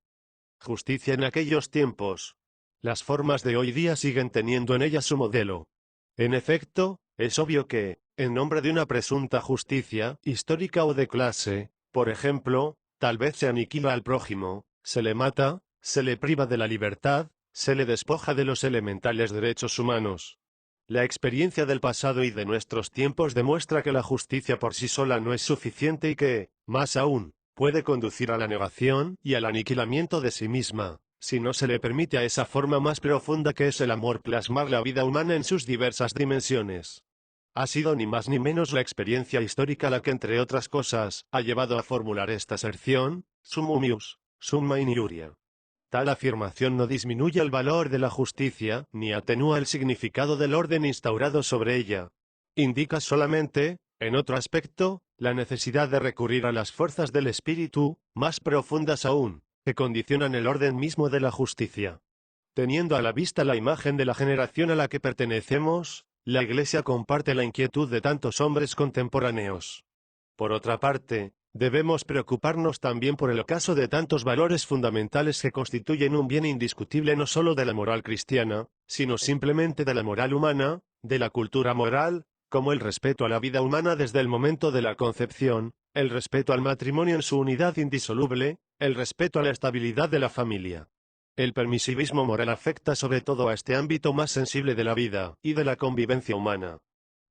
justicia en aquellos tiempos. Las formas de hoy día siguen teniendo en ella su modelo. En efecto, es obvio que, en nombre de una presunta justicia, histórica o de clase, por ejemplo, tal vez se aniquila al prójimo, se le mata, se le priva de la libertad, se le despoja de los elementales derechos humanos. La experiencia del pasado y de nuestros tiempos demuestra que la justicia por sí sola no es suficiente y que, más aún, puede conducir a la negación y al aniquilamiento de sí misma, si no se le permite a esa forma más profunda que es el amor plasmar la vida humana en sus diversas dimensiones. Ha sido ni más ni menos la experiencia histórica la que, entre otras cosas, ha llevado a formular esta aserción, sumum ius, summa injuria. Tal afirmación no disminuye el valor de la justicia, ni atenúa el significado del orden instaurado sobre ella. Indica solamente, en otro aspecto, la necesidad de recurrir a las fuerzas del espíritu, más profundas aún, que condicionan el orden mismo de la justicia. Teniendo a la vista la imagen de la generación a la que pertenecemos, la Iglesia comparte la inquietud de tantos hombres contemporáneos. Por otra parte, debemos preocuparnos también por el ocaso de tantos valores fundamentales que constituyen un bien indiscutible no solo de la moral cristiana, sino simplemente de la moral humana, de la cultura moral, como el respeto a la vida humana desde el momento de la concepción, el respeto al matrimonio en su unidad indisoluble, el respeto a la estabilidad de la familia. El permisivismo moral afecta sobre todo a este ámbito más sensible de la vida y de la convivencia humana.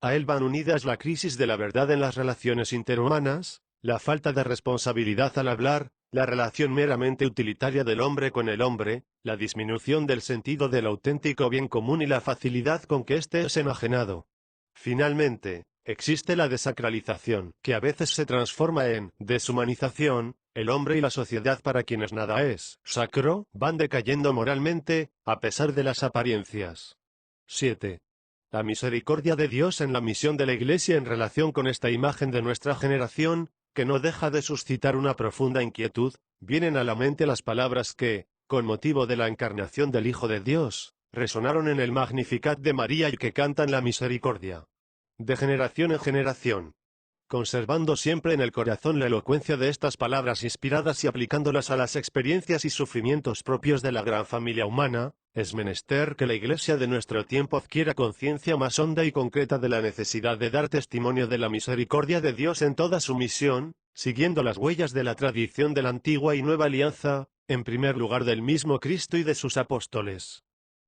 A él van unidas la crisis de la verdad en las relaciones interhumanas, la falta de responsabilidad al hablar, la relación meramente utilitaria del hombre con el hombre, la disminución del sentido del auténtico bien común y la facilidad con que éste es enajenado. Finalmente, existe la desacralización, que a veces se transforma en deshumanización. El hombre y la sociedad para quienes nada es sacro, van decayendo moralmente, a pesar de las apariencias. 7. La misericordia de Dios en la misión de la Iglesia en relación con esta imagen de nuestra generación, que no deja de suscitar una profunda inquietud, vienen a la mente las palabras que, con motivo de la encarnación del Hijo de Dios, resonaron en el Magnificat de María y que cantan la misericordia. De generación en generación. Conservando siempre en el corazón la elocuencia de estas palabras inspiradas y aplicándolas a las experiencias y sufrimientos propios de la gran familia humana, es menester que la Iglesia de nuestro tiempo adquiera conciencia más honda y concreta de la necesidad de dar testimonio de la misericordia de Dios en toda su misión, siguiendo las huellas de la tradición de la antigua y nueva alianza, en primer lugar del mismo Cristo y de sus apóstoles.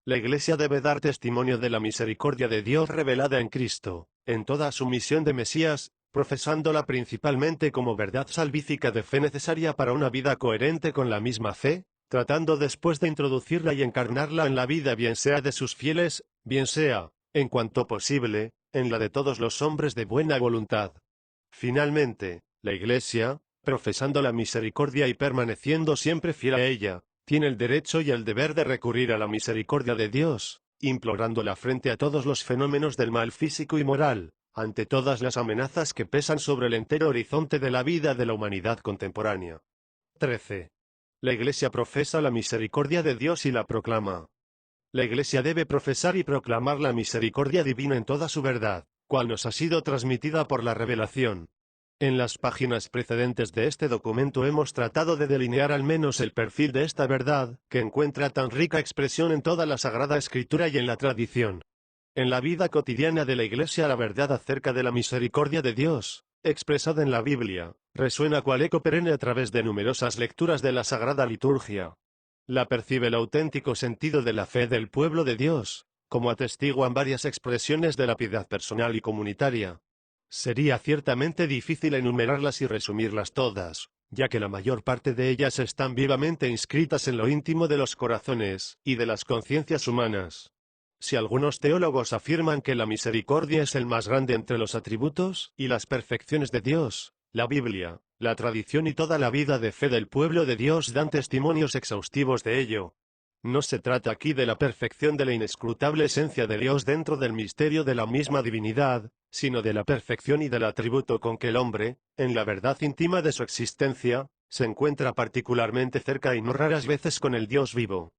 La Iglesia debe dar testimonio de la misericordia de Dios revelada en Cristo, en toda su misión de Mesías, profesándola principalmente como verdad salvífica de fe necesaria para una vida coherente con la misma fe, tratando después de introducirla y encarnarla en la vida bien sea de sus fieles, bien sea, en cuanto posible, en la de todos los hombres de buena voluntad. Finalmente, la Iglesia, profesando la misericordia y permaneciendo siempre fiel a ella, tiene el derecho y el deber de recurrir a la misericordia de Dios, implorándola frente a todos los fenómenos del mal físico y moral, ante todas las amenazas que pesan sobre el entero horizonte de la vida de la humanidad contemporánea. 13. La Iglesia profesa la misericordia de Dios y la proclama. La Iglesia debe profesar y proclamar la misericordia divina en toda su verdad, cual nos ha sido transmitida por la revelación. En las páginas precedentes de este documento hemos tratado de delinear al menos el perfil de esta verdad, que encuentra tan rica expresión en toda la Sagrada Escritura y en la tradición. En la vida cotidiana de la Iglesia, la verdad acerca de la misericordia de Dios, expresada en la Biblia, resuena cual eco perenne a través de numerosas lecturas de la Sagrada Liturgia. La percibe el auténtico sentido de la fe del pueblo de Dios, como atestiguan varias expresiones de la piedad personal y comunitaria. Sería ciertamente difícil enumerarlas y resumirlas todas, ya que la mayor parte de ellas están vivamente inscritas en lo íntimo de los corazones y de las conciencias humanas. Si algunos teólogos afirman que la misericordia es el más grande entre los atributos y las perfecciones de Dios, la Biblia, la tradición y toda la vida de fe del pueblo de Dios dan testimonios exhaustivos de ello. No se trata aquí de la perfección de la inescrutable esencia de Dios dentro del misterio de la misma divinidad, sino de la perfección y del atributo con que el hombre, en la verdad íntima de su existencia, se encuentra particularmente cerca y no raras veces con el Dios vivo.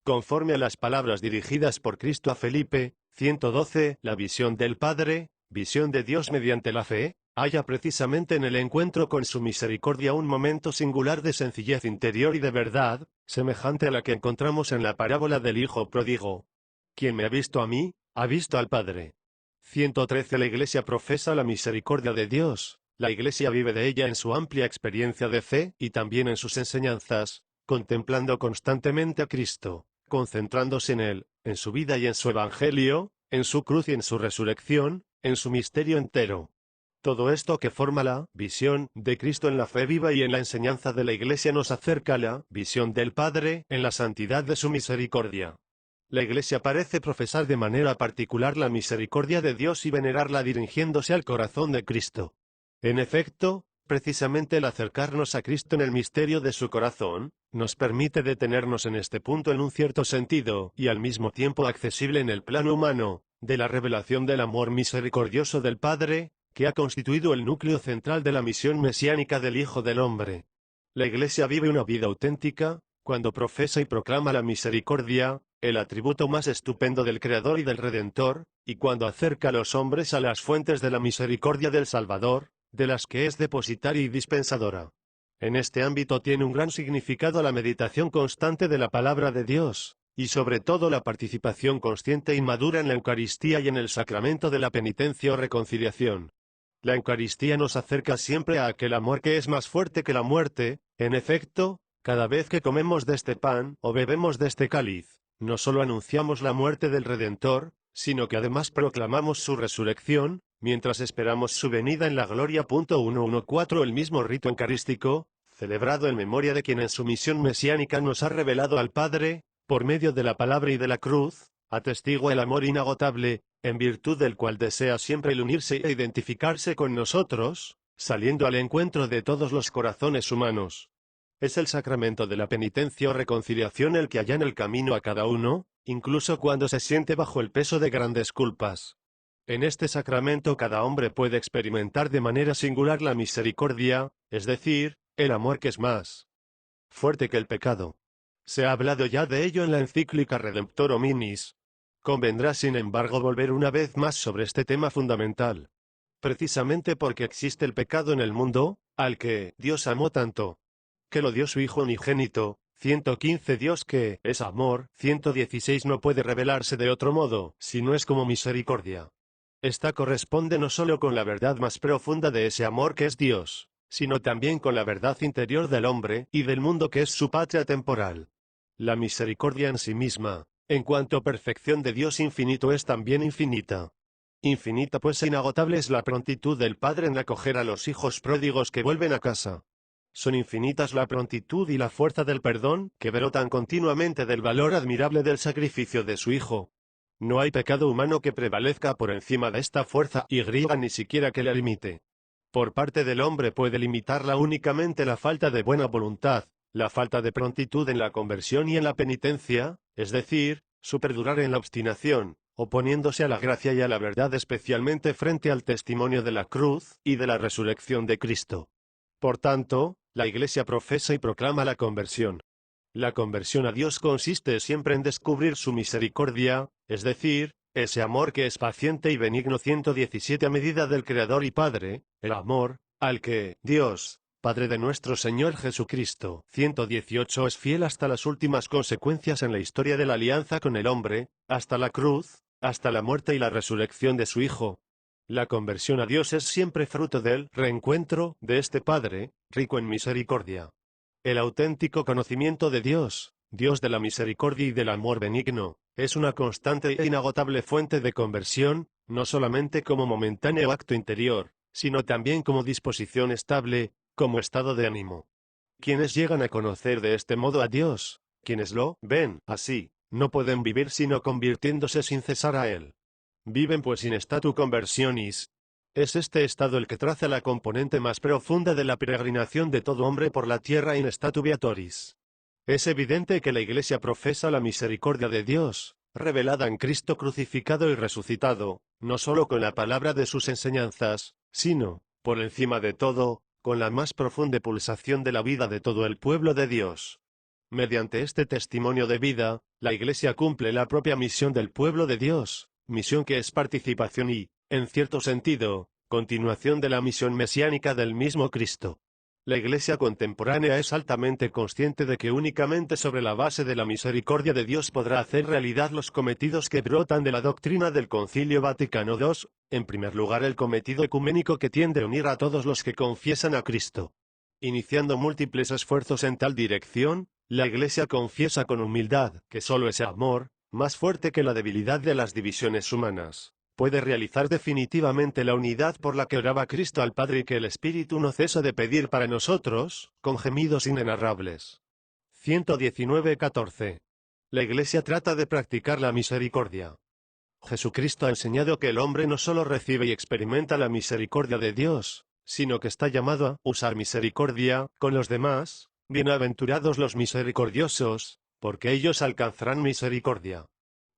Conforme a las palabras dirigidas por Cristo a Felipe, 112, la visión del Padre, visión de Dios mediante la fe, halla precisamente en el encuentro con su misericordia un momento singular de sencillez interior y de verdad, semejante a la que encontramos en la parábola del Hijo pródigo. Quien me ha visto a mí, ha visto al Padre. 113 La Iglesia profesa la misericordia de Dios, la Iglesia vive de ella en su amplia experiencia de fe y también en sus enseñanzas, contemplando constantemente a Cristo, concentrándose en Él, en su vida y en su Evangelio, en su cruz y en su resurrección, en su misterio entero. Todo esto que forma la visión de Cristo en la fe viva y en la enseñanza de la Iglesia nos acerca a la visión del Padre en la santidad de su misericordia. La Iglesia parece profesar de manera particular la misericordia de Dios y venerarla dirigiéndose al corazón de Cristo. En efecto, precisamente el acercarnos a Cristo en el misterio de su corazón, nos permite detenernos en este punto en un cierto sentido, y al mismo tiempo accesible en el plano humano, de la revelación del amor misericordioso del Padre, que ha constituido el núcleo central de la misión mesiánica del Hijo del Hombre. La Iglesia vive una vida auténtica, cuando profesa y proclama la misericordia, el atributo más estupendo del Creador y del Redentor, y cuando acerca a los hombres a las fuentes de la misericordia del Salvador, de las que es depositaria y dispensadora. En este ámbito tiene un gran significado la meditación constante de la palabra de Dios, y sobre todo la participación consciente y madura en la Eucaristía y en el sacramento de la penitencia o reconciliación. La Eucaristía nos acerca siempre a aquel amor que es más fuerte que la muerte. En efecto, cada vez que comemos de este pan o bebemos de este cáliz, no solo anunciamos la muerte del Redentor, sino que además proclamamos su resurrección, mientras esperamos su venida en la gloria. 114 El mismo rito eucarístico, celebrado en memoria de quien en su misión mesiánica nos ha revelado al Padre, por medio de la palabra y de la cruz, atestigua el amor inagotable, en virtud del cual desea siempre el unirse e identificarse con nosotros, saliendo al encuentro de todos los corazones humanos. Es el sacramento de la penitencia o reconciliación el que allana el camino a cada uno, incluso cuando se siente bajo el peso de grandes culpas. En este sacramento cada hombre puede experimentar de manera singular la misericordia, es decir, el amor que es más fuerte que el pecado. Se ha hablado ya de ello en la encíclica Redemptor Hominis. Convendrá sin embargo volver una vez más sobre este tema fundamental. Precisamente porque existe el pecado en el mundo, al que Dios amó tanto, que lo dio su Hijo unigénito. 115 Dios que es amor. 116 No puede revelarse de otro modo, si no es como misericordia. Esta corresponde no solo con la verdad más profunda de ese amor que es Dios, sino también con la verdad interior del hombre y del mundo que es su patria temporal. La misericordia en sí misma, en cuanto perfección de Dios infinito, es también infinita. Infinita pues e inagotable es la prontitud del Padre en acoger a los hijos pródigos que vuelven a casa. Son infinitas la prontitud y la fuerza del perdón, que brotan continuamente del valor admirable del sacrificio de su Hijo. No hay pecado humano que prevalezca por encima de esta fuerza y ni siquiera que la limite. Por parte del hombre puede limitarla únicamente la falta de buena voluntad, la falta de prontitud en la conversión y en la penitencia, es decir, su perdurar en la obstinación, oponiéndose a la gracia y a la verdad, especialmente frente al testimonio de la cruz y de la resurrección de Cristo. Por tanto, la Iglesia profesa y proclama la conversión. La conversión a Dios consiste siempre en descubrir su misericordia, es decir, ese amor que es paciente y benigno. 117 A medida del Creador y Padre, el amor, al que Dios, Padre de nuestro Señor Jesucristo, 118 es fiel hasta las últimas consecuencias en la historia de la alianza con el hombre, hasta la cruz, hasta la muerte y la resurrección de su Hijo. La conversión a Dios es siempre fruto del reencuentro de este Padre, rico en misericordia. El auténtico conocimiento de Dios, Dios de la misericordia y del amor benigno, es una constante e inagotable fuente de conversión, no solamente como momentáneo acto interior, sino también como disposición estable, como estado de ánimo. Quienes llegan a conocer de este modo a Dios, quienes lo ven así, no pueden vivir sino convirtiéndose sin cesar a Él. Viven pues in statu conversionis. Es este estado el que traza la componente más profunda de la peregrinación de todo hombre por la tierra in statu beatoris. Es evidente que la Iglesia profesa la misericordia de Dios, revelada en Cristo crucificado y resucitado, no solo con la palabra de sus enseñanzas, sino, por encima de todo, con la más profunda pulsación de la vida de todo el pueblo de Dios. Mediante este testimonio de vida, la Iglesia cumple la propia misión del pueblo de Dios, misión que es participación y, en cierto sentido, continuación de la misión mesiánica del mismo Cristo. La Iglesia contemporánea es altamente consciente de que únicamente sobre la base de la misericordia de Dios podrá hacer realidad los cometidos que brotan de la doctrina del Concilio Vaticano II, en primer lugar el cometido ecuménico que tiende a unir a todos los que confiesan a Cristo. Iniciando múltiples esfuerzos en tal dirección, la Iglesia confiesa con humildad que solo ese amor, más fuerte que la debilidad de las divisiones humanas, puede realizar definitivamente la unidad por la que oraba Cristo al Padre y que el Espíritu no cesa de pedir para nosotros, con gemidos inenarrables. 119:14. La Iglesia trata de practicar la misericordia. Jesucristo ha enseñado que el hombre no solo recibe y experimenta la misericordia de Dios, sino que está llamado a usar misericordia con los demás. Bienaventurados los misericordiosos, porque ellos alcanzarán misericordia.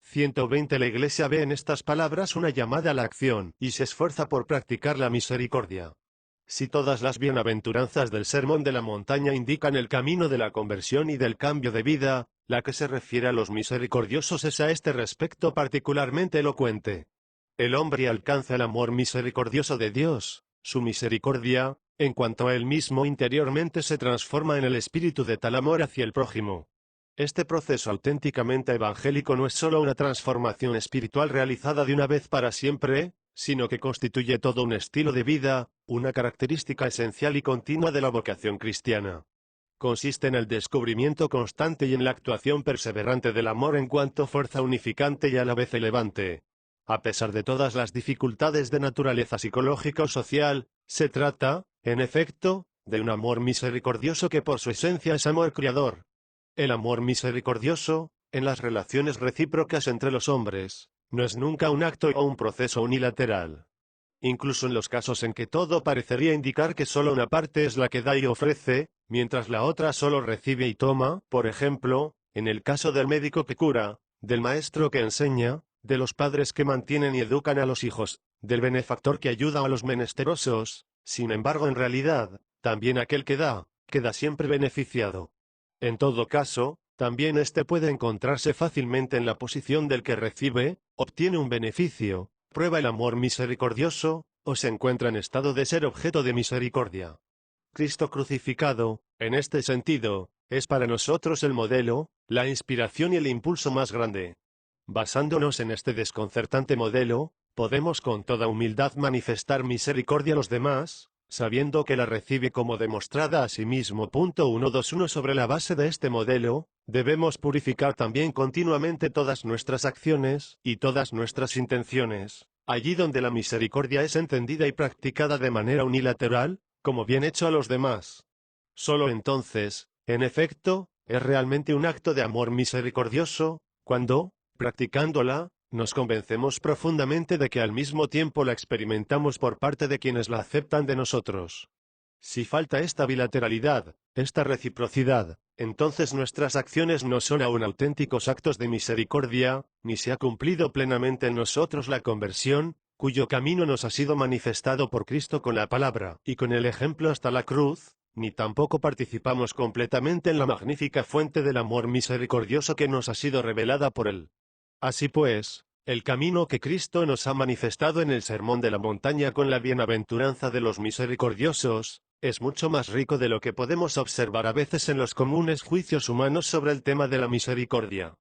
120. La Iglesia ve en estas palabras una llamada a la acción, y se esfuerza por practicar la misericordia. Si todas las bienaventuranzas del Sermón de la Montaña indican el camino de la conversión y del cambio de vida, la que se refiere a los misericordiosos es a este respecto particularmente elocuente. El hombre alcanza el amor misericordioso de Dios, su misericordia, en cuanto a él mismo interiormente se transforma en el espíritu de tal amor hacia el prójimo. Este proceso auténticamente evangélico no es solo una transformación espiritual realizada de una vez para siempre, sino que constituye todo un estilo de vida, una característica esencial y continua de la vocación cristiana. Consiste en el descubrimiento constante y en la actuación perseverante del amor en cuanto fuerza unificante y a la vez elevante. A pesar de todas las dificultades de naturaleza psicológica o social, se trata, en efecto, de un amor misericordioso que por su esencia es amor creador. El amor misericordioso, en las relaciones recíprocas entre los hombres, no es nunca un acto o un proceso unilateral. Incluso en los casos en que todo parecería indicar que solo una parte es la que da y ofrece, mientras la otra solo recibe y toma, por ejemplo, en el caso del médico que cura, del maestro que enseña, de los padres que mantienen y educan a los hijos, del benefactor que ayuda a los menesterosos, sin embargo en realidad, también aquel que da, queda siempre beneficiado. En todo caso, también éste puede encontrarse fácilmente en la posición del que recibe, obtiene un beneficio, prueba el amor misericordioso, o se encuentra en estado de ser objeto de misericordia. Cristo crucificado, en este sentido, es para nosotros el modelo, la inspiración y el impulso más grande. Basándonos en este desconcertante modelo, podemos con toda humildad manifestar misericordia a los demás, sabiendo que la recibe como demostrada a sí mismo. 121. Sobre la base de este modelo, debemos purificar también continuamente todas nuestras acciones y todas nuestras intenciones, allí donde la misericordia es entendida y practicada de manera unilateral, como bien hecho a los demás. Solo entonces, en efecto, es realmente un acto de amor misericordioso, cuando, practicándola, nos convencemos profundamente de que al mismo tiempo la experimentamos por parte de quienes la aceptan de nosotros. Si falta esta bilateralidad, esta reciprocidad, entonces nuestras acciones no son aún auténticos actos de misericordia, ni se ha cumplido plenamente en nosotros la conversión, cuyo camino nos ha sido manifestado por Cristo con la palabra y con el ejemplo hasta la cruz, ni tampoco participamos completamente en la magnífica fuente del amor misericordioso que nos ha sido revelada por Él. Así pues, El camino que Cristo nos ha manifestado en el Sermón de la Montaña con la bienaventuranza de los misericordiosos, es mucho más rico de lo que podemos observar a veces en los comunes juicios humanos sobre el tema de la misericordia.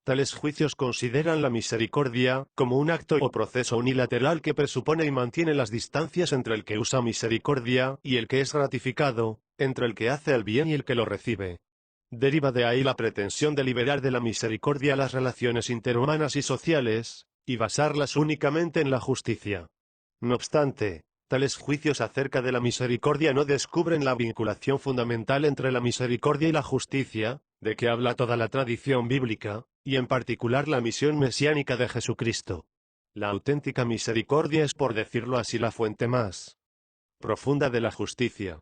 Tales juicios consideran la misericordia como un acto o proceso unilateral que presupone y mantiene las distancias entre el que usa misericordia y el que es gratificado, entre el que hace el bien y el que lo recibe. Deriva de ahí la pretensión de liberar de la misericordia las relaciones interhumanas y sociales, y basarlas únicamente en la justicia. No obstante, tales juicios acerca de la misericordia no descubren la vinculación fundamental entre la misericordia y la justicia, de que habla toda la tradición bíblica, y en particular la misión mesiánica de Jesucristo. La auténtica misericordia es, por decirlo así, la fuente más profunda de la justicia.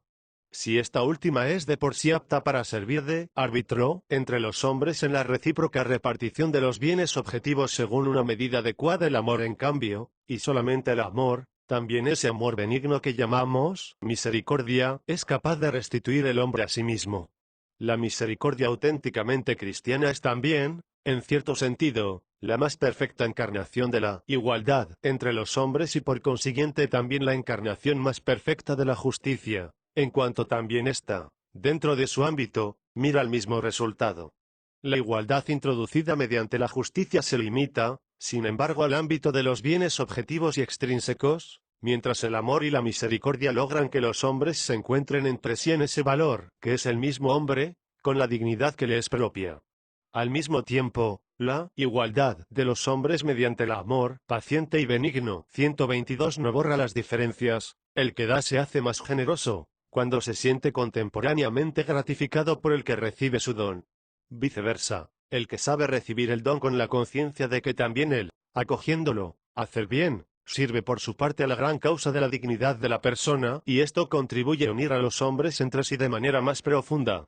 Si esta última es de por sí apta para servir de árbitro entre los hombres en la recíproca repartición de los bienes objetivos según una medida adecuada, el amor, en cambio, y solamente el amor, también ese amor benigno que llamamos misericordia, es capaz de restituir el hombre a sí mismo. La misericordia auténticamente cristiana es también, en cierto sentido, la más perfecta encarnación de la igualdad entre los hombres y por consiguiente también la encarnación más perfecta de la justicia, en cuanto también ésta, dentro de su ámbito, mira al mismo resultado. La igualdad introducida mediante la justicia se limita, sin embargo, al ámbito de los bienes objetivos y extrínsecos, mientras el amor y la misericordia logran que los hombres se encuentren entre sí en ese valor, que es el mismo hombre, con la dignidad que le es propia. Al mismo tiempo, la igualdad de los hombres mediante el amor paciente y benigno 122 no borra las diferencias. El que da se hace más generoso cuando se siente contemporáneamente gratificado por el que recibe su don. Viceversa, el que sabe recibir el don con la conciencia de que también él, acogiéndolo, hace el bien, sirve por su parte a la gran causa de la dignidad de la persona, y esto contribuye a unir a los hombres entre sí de manera más profunda.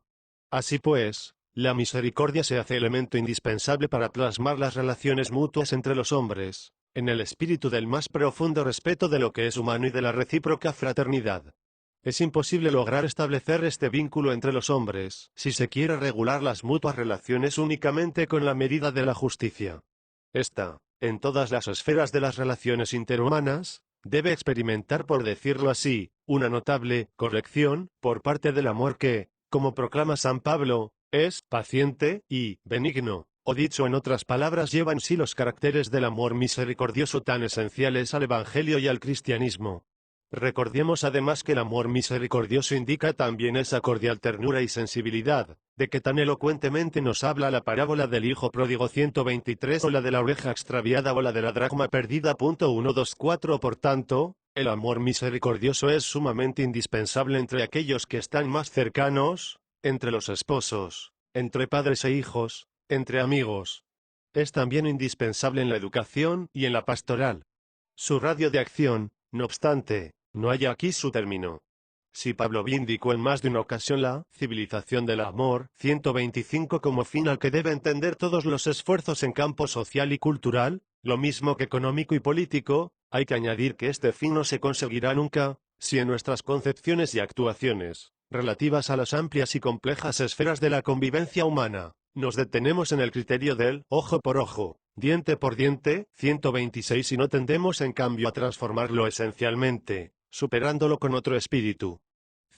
Así pues, la misericordia se hace elemento indispensable para plasmar las relaciones mutuas entre los hombres, en el espíritu del más profundo respeto de lo que es humano y de la recíproca fraternidad. Es imposible lograr establecer este vínculo entre los hombres si se quiere regular las mutuas relaciones únicamente con la medida de la justicia. Esta, en todas las esferas de las relaciones interhumanas, debe experimentar, por decirlo así, una notable corrección por parte del amor que, como proclama San Pablo, es paciente y benigno, o dicho en otras palabras, lleva en sí los caracteres del amor misericordioso tan esenciales al Evangelio y al cristianismo. Recordemos además que el amor misericordioso indica también esa cordial ternura y sensibilidad, de que tan elocuentemente nos habla la parábola del hijo pródigo 123 o la de la oveja extraviada o la de la dracma perdida. 124. Por tanto, el amor misericordioso es sumamente indispensable entre aquellos que están más cercanos, entre los esposos, entre padres e hijos, entre amigos. Es también indispensable en la educación y en la pastoral. Su radio de acción, no obstante, no halla aquí su término. Si Pablo vindicó en más de una ocasión la civilización del amor 125 como fin al que debe entender todos los esfuerzos en campo social y cultural, lo mismo que económico y político, hay que añadir que este fin no se conseguirá nunca, si en nuestras concepciones y actuaciones, relativas a las amplias y complejas esferas de la convivencia humana, nos detenemos en el criterio del ojo por ojo, diente por diente, 126 y no tendemos en cambio a transformarlo esencialmente, superándolo con otro espíritu.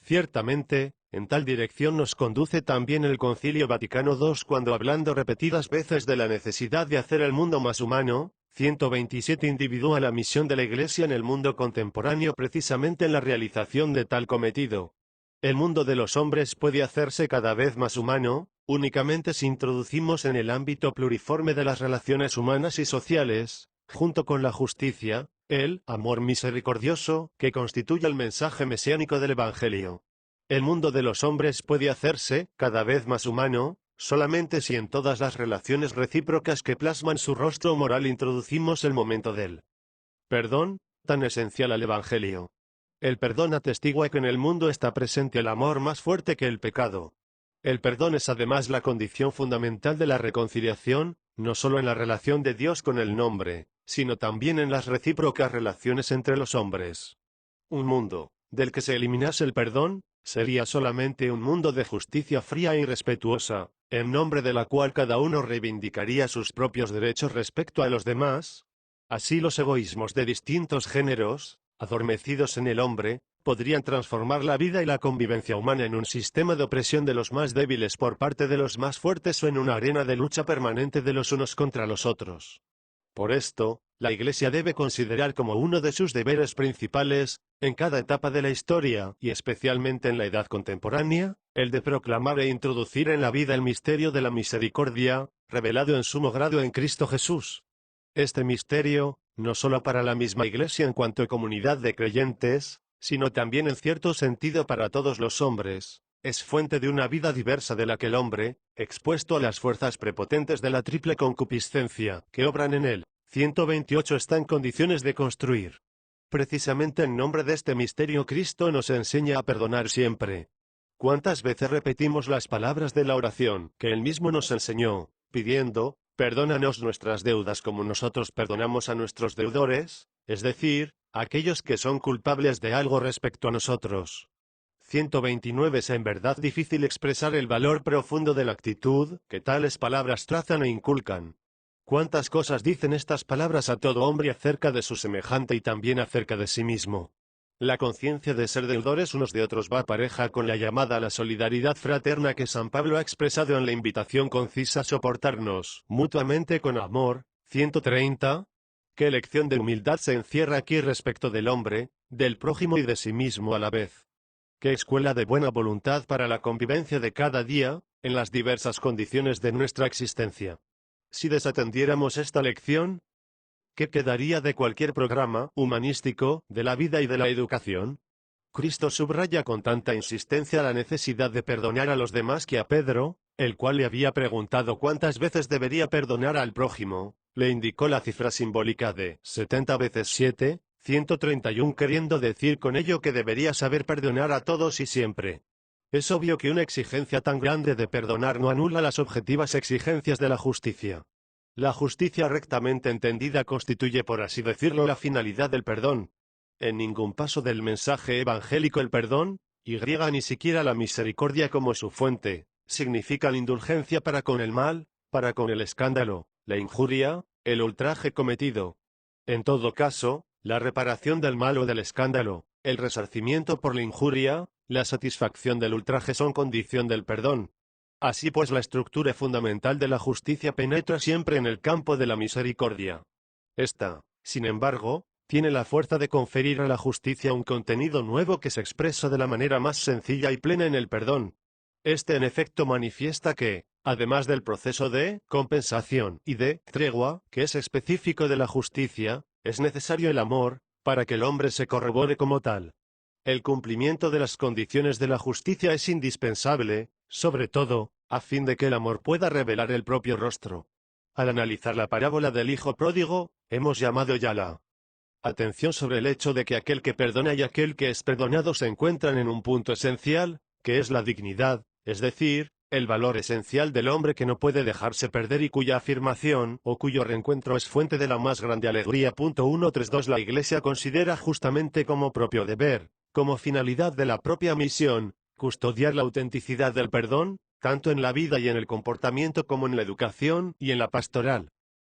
Ciertamente, en tal dirección nos conduce también el Concilio Vaticano II cuando, hablando repetidas veces de la necesidad de hacer el mundo más humano, 127 individúa la misión de la Iglesia en el mundo contemporáneo precisamente en la realización de tal cometido. El mundo de los hombres puede hacerse cada vez más humano, únicamente si introducimos en el ámbito pluriforme de las relaciones humanas y sociales, junto con la justicia, el amor misericordioso, que constituye el mensaje mesiánico del Evangelio. El mundo de los hombres puede hacerse, cada vez más humano, solamente si en todas las relaciones recíprocas que plasman su rostro moral introducimos el momento del perdón, tan esencial al Evangelio. El perdón atestigua que en el mundo está presente el amor más fuerte que el pecado. El perdón es además la condición fundamental de la reconciliación, no solo en la relación de Dios con el hombre, sino también en las recíprocas relaciones entre los hombres. Un mundo, del que se eliminase el perdón, sería solamente un mundo de justicia fría e irrespetuosa, en nombre de la cual cada uno reivindicaría sus propios derechos respecto a los demás. Así los egoísmos de distintos géneros, adormecidos en el hombre, podrían transformar la vida y la convivencia humana en un sistema de opresión de los más débiles por parte de los más fuertes o en una arena de lucha permanente de los unos contra los otros. Por esto, la Iglesia debe considerar como uno de sus deberes principales, en cada etapa de la historia, y especialmente en la edad contemporánea, el de proclamar e introducir en la vida el misterio de la misericordia, revelado en sumo grado en Cristo Jesús. Este misterio, no solo para la misma Iglesia en cuanto a comunidad de creyentes, sino también en cierto sentido para todos los hombres, es fuente de una vida diversa de la que el hombre, expuesto a las fuerzas prepotentes de la triple concupiscencia que obran en él, 128 está en condiciones de construir. Precisamente en nombre de este misterio Cristo nos enseña a perdonar siempre. ¿Cuántas veces repetimos las palabras de la oración que Él mismo nos enseñó, pidiendo, perdónanos nuestras deudas como nosotros perdonamos a nuestros deudores, es decir, a aquellos que son culpables de algo respecto a nosotros? 129 Es en verdad difícil expresar el valor profundo de la actitud que tales palabras trazan e inculcan. ¿Cuántas cosas dicen estas palabras a todo hombre acerca de su semejante y también acerca de sí mismo? La conciencia de ser deudores unos de otros va pareja con la llamada a la solidaridad fraterna que San Pablo ha expresado en la invitación concisa a soportarnos mutuamente con amor. 130. ¿Qué lección de humildad se encierra aquí respecto del hombre, del prójimo y de sí mismo a la vez? ¿Qué escuela de buena voluntad para la convivencia de cada día, en las diversas condiciones de nuestra existencia? Si desatendiéramos esta lección, ¿qué quedaría de cualquier programa humanístico, de la vida y de la educación? Cristo subraya con tanta insistencia la necesidad de perdonar a los demás que a Pedro, el cual le había preguntado cuántas veces debería perdonar al prójimo, le indicó la cifra simbólica de 70 veces 7, 131, queriendo decir con ello que debería saber perdonar a todos y siempre. Es obvio que una exigencia tan grande de perdonar no anula las objetivas exigencias de la justicia. La justicia rectamente entendida constituye, por así decirlo, la finalidad del perdón. En ningún paso del mensaje evangélico el perdón, y ni siquiera la misericordia como su fuente, significa la indulgencia para con el mal, para con el escándalo, la injuria, el ultraje cometido. En todo caso, la reparación del mal o del escándalo, el resarcimiento por la injuria, la satisfacción del ultraje son condición del perdón. Así pues, la estructura fundamental de la justicia penetra siempre en el campo de la misericordia. Esta, sin embargo, tiene la fuerza de conferir a la justicia un contenido nuevo que se expresa de la manera más sencilla y plena en el perdón. Este en efecto manifiesta que, además del proceso de compensación y de tregua, que es específico de la justicia, es necesario el amor, para que el hombre se corrobore como tal. El cumplimiento de las condiciones de la justicia es indispensable, sobre todo, a fin de que el amor pueda revelar el propio rostro. Al analizar la parábola del hijo pródigo, hemos llamado ya la atención sobre el hecho de que aquel que perdona y aquel que es perdonado se encuentran en un punto esencial, que es la dignidad, es decir, el valor esencial del hombre que no puede dejarse perder y cuya afirmación o cuyo reencuentro es fuente de la más grande alegría. 132 La Iglesia considera justamente como propio deber, como finalidad de la propia misión, custodiar la autenticidad del perdón, tanto en la vida y en el comportamiento como en la educación y en la pastoral.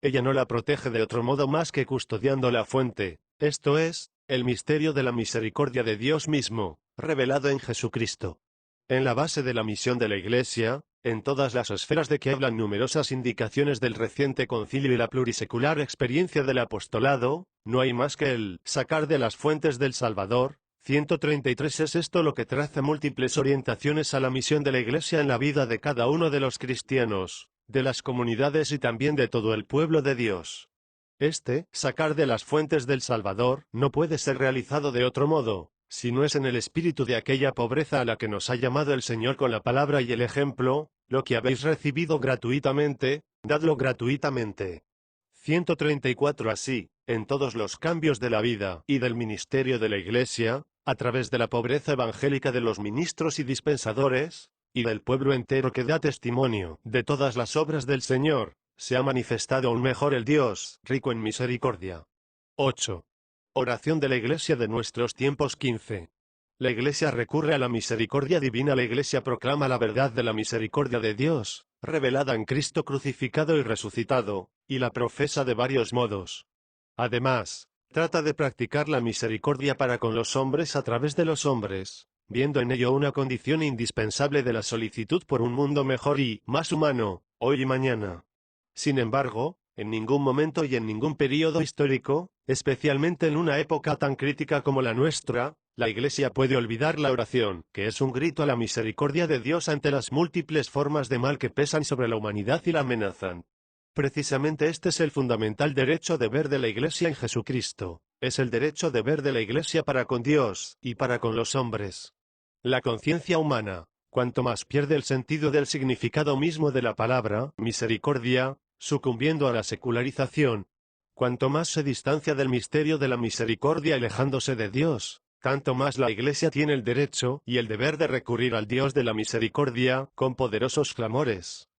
Ella no la protege de otro modo más que custodiando la fuente, esto es, el misterio de la misericordia de Dios mismo, revelado en Jesucristo. En la base de la misión de la Iglesia, en todas las esferas de que hablan numerosas indicaciones del reciente concilio y la plurisecular experiencia del apostolado, no hay más que el sacar de las fuentes del Salvador. 133 Es esto lo que traza múltiples orientaciones a la misión de la Iglesia en la vida de cada uno de los cristianos, de las comunidades y también de todo el pueblo de Dios. Este, sacar de las fuentes del Salvador, no puede ser realizado de otro modo, si no es en el espíritu de aquella pobreza a la que nos ha llamado el Señor con la palabra y el ejemplo, lo que habéis recibido gratuitamente, dadlo gratuitamente. 134 Así, en todos los cambios de la vida y del ministerio de la Iglesia, a través de la pobreza evangélica de los ministros y dispensadores, y del pueblo entero que da testimonio de todas las obras del Señor, se ha manifestado aún mejor el Dios, rico en misericordia. 8. Oración de la Iglesia de nuestros tiempos. 15. La Iglesia recurre a la misericordia divina. La Iglesia proclama la verdad de la misericordia de Dios, revelada en Cristo crucificado y resucitado, y la profesa de varios modos. Además, trata de practicar la misericordia para con los hombres a través de los hombres, viendo en ello una condición indispensable de la solicitud por un mundo mejor y más humano, hoy y mañana. Sin embargo, en ningún momento y en ningún período histórico, especialmente en una época tan crítica como la nuestra, la Iglesia puede olvidar la oración, que es un grito a la misericordia de Dios ante las múltiples formas de mal que pesan sobre la humanidad y la amenazan. Precisamente este es el fundamental derecho de ver de la Iglesia en Jesucristo, es el derecho de ver de la Iglesia para con Dios y para con los hombres. La conciencia humana, cuanto más pierde el sentido del significado mismo de la palabra misericordia, sucumbiendo a la secularización, cuanto más se distancia del misterio de la misericordia alejándose de Dios, tanto más la Iglesia tiene el derecho y el deber de recurrir al Dios de la misericordia con poderosos clamores.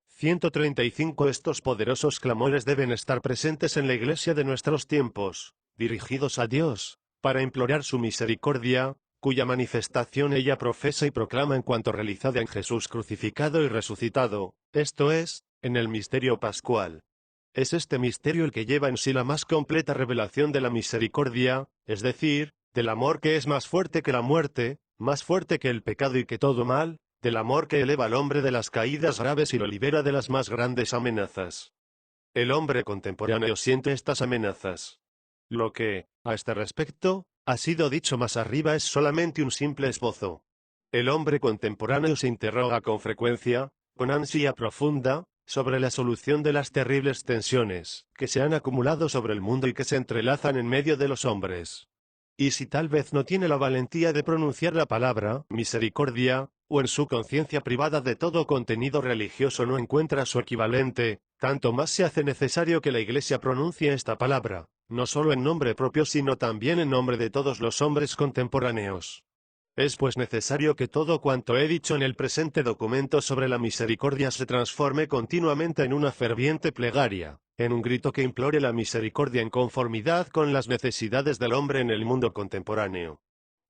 135 Estos poderosos clamores deben estar presentes en la Iglesia de nuestros tiempos, dirigidos a Dios, para implorar su misericordia, cuya manifestación ella profesa y proclama en cuanto realizada en Jesús crucificado y resucitado, esto es, en el misterio pascual. Es este misterio el que lleva en sí la más completa revelación de la misericordia, es decir, del amor que es más fuerte que la muerte, más fuerte que el pecado y que todo mal, del amor que eleva al hombre de las caídas graves y lo libera de las más grandes amenazas. El hombre contemporáneo siente estas amenazas. Lo que, a este respecto, ha sido dicho más arriba es solamente un simple esbozo. El hombre contemporáneo se interroga con frecuencia, con ansia profunda, sobre la solución de las terribles tensiones que se han acumulado sobre el mundo y que se entrelazan en medio de los hombres. Y si tal vez no tiene la valentía de pronunciar la palabra misericordia, o en su conciencia privada de todo contenido religioso no encuentra su equivalente, tanto más se hace necesario que la Iglesia pronuncie esta palabra, no solo en nombre propio sino también en nombre de todos los hombres contemporáneos. Es pues necesario que todo cuanto he dicho en el presente documento sobre la misericordia se transforme continuamente en una ferviente plegaria, en un grito que implore la misericordia en conformidad con las necesidades del hombre en el mundo contemporáneo.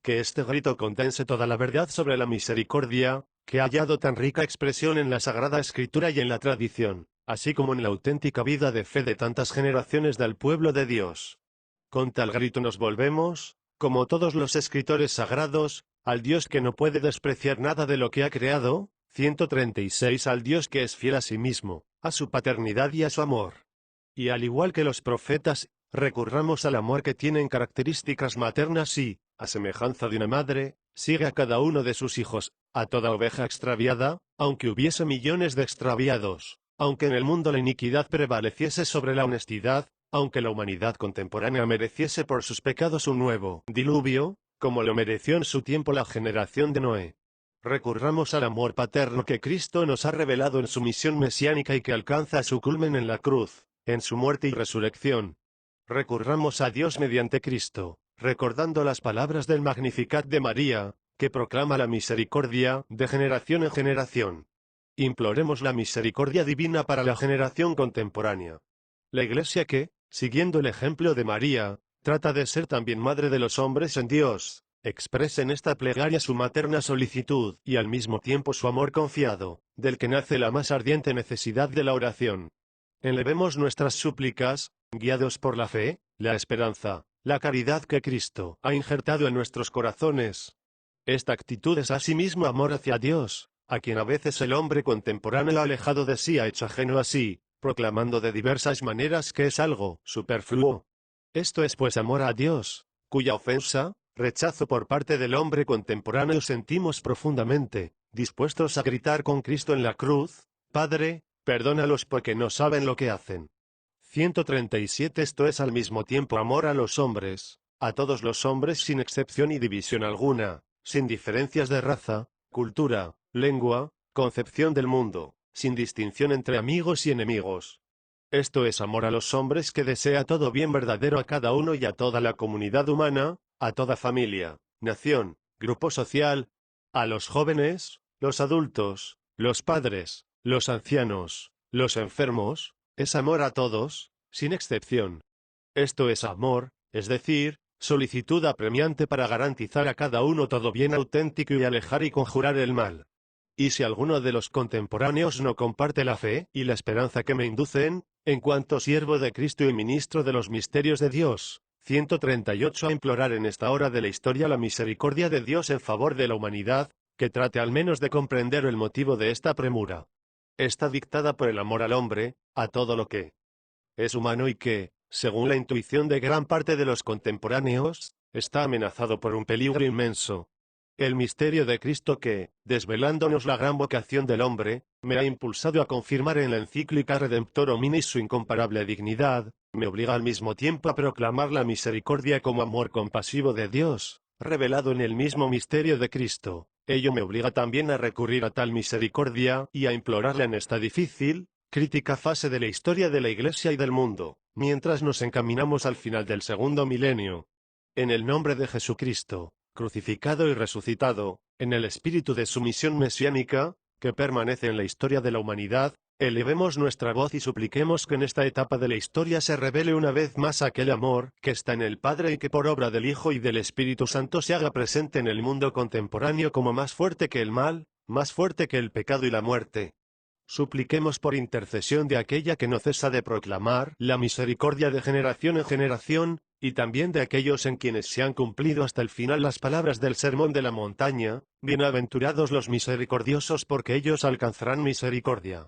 Que este grito condense toda la verdad sobre la misericordia, que ha hallado tan rica expresión en la Sagrada Escritura y en la tradición, así como en la auténtica vida de fe de tantas generaciones del pueblo de Dios. Con tal grito nos volvemos, como todos los escritores sagrados, al Dios que no puede despreciar nada de lo que ha creado, 136 al Dios que es fiel a sí mismo, a su paternidad y a su amor. Y al igual que los profetas, recurramos al amor que tienen características maternas y, a semejanza de una madre, sigue a cada uno de sus hijos, a toda oveja extraviada, aunque hubiese millones de extraviados, aunque en el mundo la iniquidad prevaleciese sobre la honestidad, aunque la humanidad contemporánea mereciese por sus pecados un nuevo diluvio, como lo mereció en su tiempo la generación de Noé. Recurramos al amor paterno que Cristo nos ha revelado en su misión mesiánica y que alcanza su culmen en la cruz, en su muerte y resurrección. Recurramos a Dios mediante Cristo, recordando las palabras del Magnificat de María, que proclama la misericordia de generación en generación. Imploremos la misericordia divina para la generación contemporánea. La Iglesia que, siguiendo el ejemplo de María, trata de ser también madre de los hombres en Dios, expresa en esta plegaria su materna solicitud y al mismo tiempo su amor confiado, del que nace la más ardiente necesidad de la oración. Elevemos nuestras súplicas, guiados por la fe, la esperanza, la caridad que Cristo ha injertado en nuestros corazones. Esta actitud es asimismo amor hacia Dios, a quien a veces el hombre contemporáneo alejado de sí ha hecho ajeno a sí, proclamando de diversas maneras que es algo superfluo. Esto es pues amor a Dios, cuya ofensa, rechazo por parte del hombre contemporáneo sentimos profundamente, dispuestos a gritar con Cristo en la cruz: Padre, perdónalos porque no saben lo que hacen. 137 Esto es al mismo tiempo amor a los hombres, a todos los hombres sin excepción y división alguna, sin diferencias de raza, cultura, lengua, concepción del mundo, sin distinción entre amigos y enemigos. Esto es amor a los hombres que desea todo bien verdadero a cada uno y a toda la comunidad humana, a toda familia, nación, grupo social, a los jóvenes, los adultos, los padres, los ancianos, los enfermos, es amor a todos, sin excepción. Esto es amor, es decir, solicitud apremiante para garantizar a cada uno todo bien auténtico y alejar y conjurar el mal. Y si alguno de los contemporáneos no comparte la fe y la esperanza que me inducen, en cuanto siervo de Cristo y ministro de los misterios de Dios, 138 a implorar en esta hora de la historia la misericordia de Dios en favor de la humanidad, que trate al menos de comprender el motivo de esta premura. Está dictada por el amor al hombre, a todo lo que es humano y que, según la intuición de gran parte de los contemporáneos, está amenazado por un peligro inmenso. El misterio de Cristo que, desvelándonos la gran vocación del hombre, me ha impulsado a confirmar en la encíclica Redemptor Hominis su incomparable dignidad, me obliga al mismo tiempo a proclamar la misericordia como amor compasivo de Dios, revelado en el mismo misterio de Cristo. Ello me obliga también a recurrir a tal misericordia y a implorarla en esta difícil, crítica fase de la historia de la Iglesia y del mundo, mientras nos encaminamos al final del segundo milenio. En el nombre de Jesucristo, crucificado y resucitado, en el espíritu de su misión mesiánica, que permanece en la historia de la humanidad, elevemos nuestra voz y supliquemos que en esta etapa de la historia se revele una vez más aquel amor que está en el Padre y que por obra del Hijo y del Espíritu Santo se haga presente en el mundo contemporáneo como más fuerte que el mal, más fuerte que el pecado y la muerte. Supliquemos por intercesión de aquella que no cesa de proclamar la misericordia de generación en generación, y también de aquellos en quienes se han cumplido hasta el final las palabras del Sermón de la Montaña, bienaventurados los misericordiosos porque ellos alcanzarán misericordia.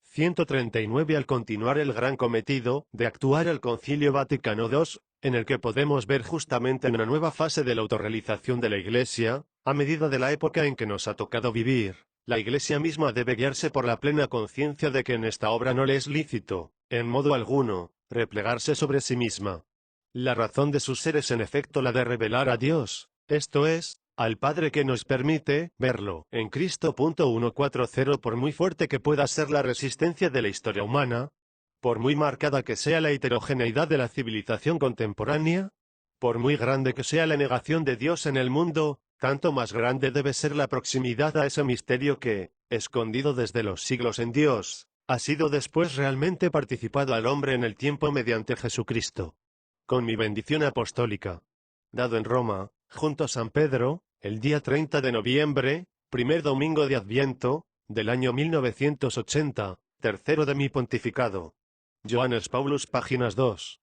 139 Al continuar el gran cometido de actuar el Concilio Vaticano II, en el que podemos ver justamente una nueva fase de la autorrealización de la Iglesia, a medida de la época en que nos ha tocado vivir, la Iglesia misma debe guiarse por la plena conciencia de que en esta obra no le es lícito, en modo alguno, replegarse sobre sí misma. La razón de su ser es en efecto la de revelar a Dios, esto es, al Padre que nos permite verlo en Cristo. 140 Por muy fuerte que pueda ser la resistencia de la historia humana, por muy marcada que sea la heterogeneidad de la civilización contemporánea, por muy grande que sea la negación de Dios en el mundo, tanto más grande debe ser la proximidad a ese misterio que, escondido desde los siglos en Dios, ha sido después realmente participado al hombre en el tiempo mediante Jesucristo. Con mi bendición apostólica, dado en Roma, junto a San Pedro, el día 30 de noviembre, primer domingo de Adviento, del año 1980, tercero de mi pontificado. Johannes Paulus, páginas 2.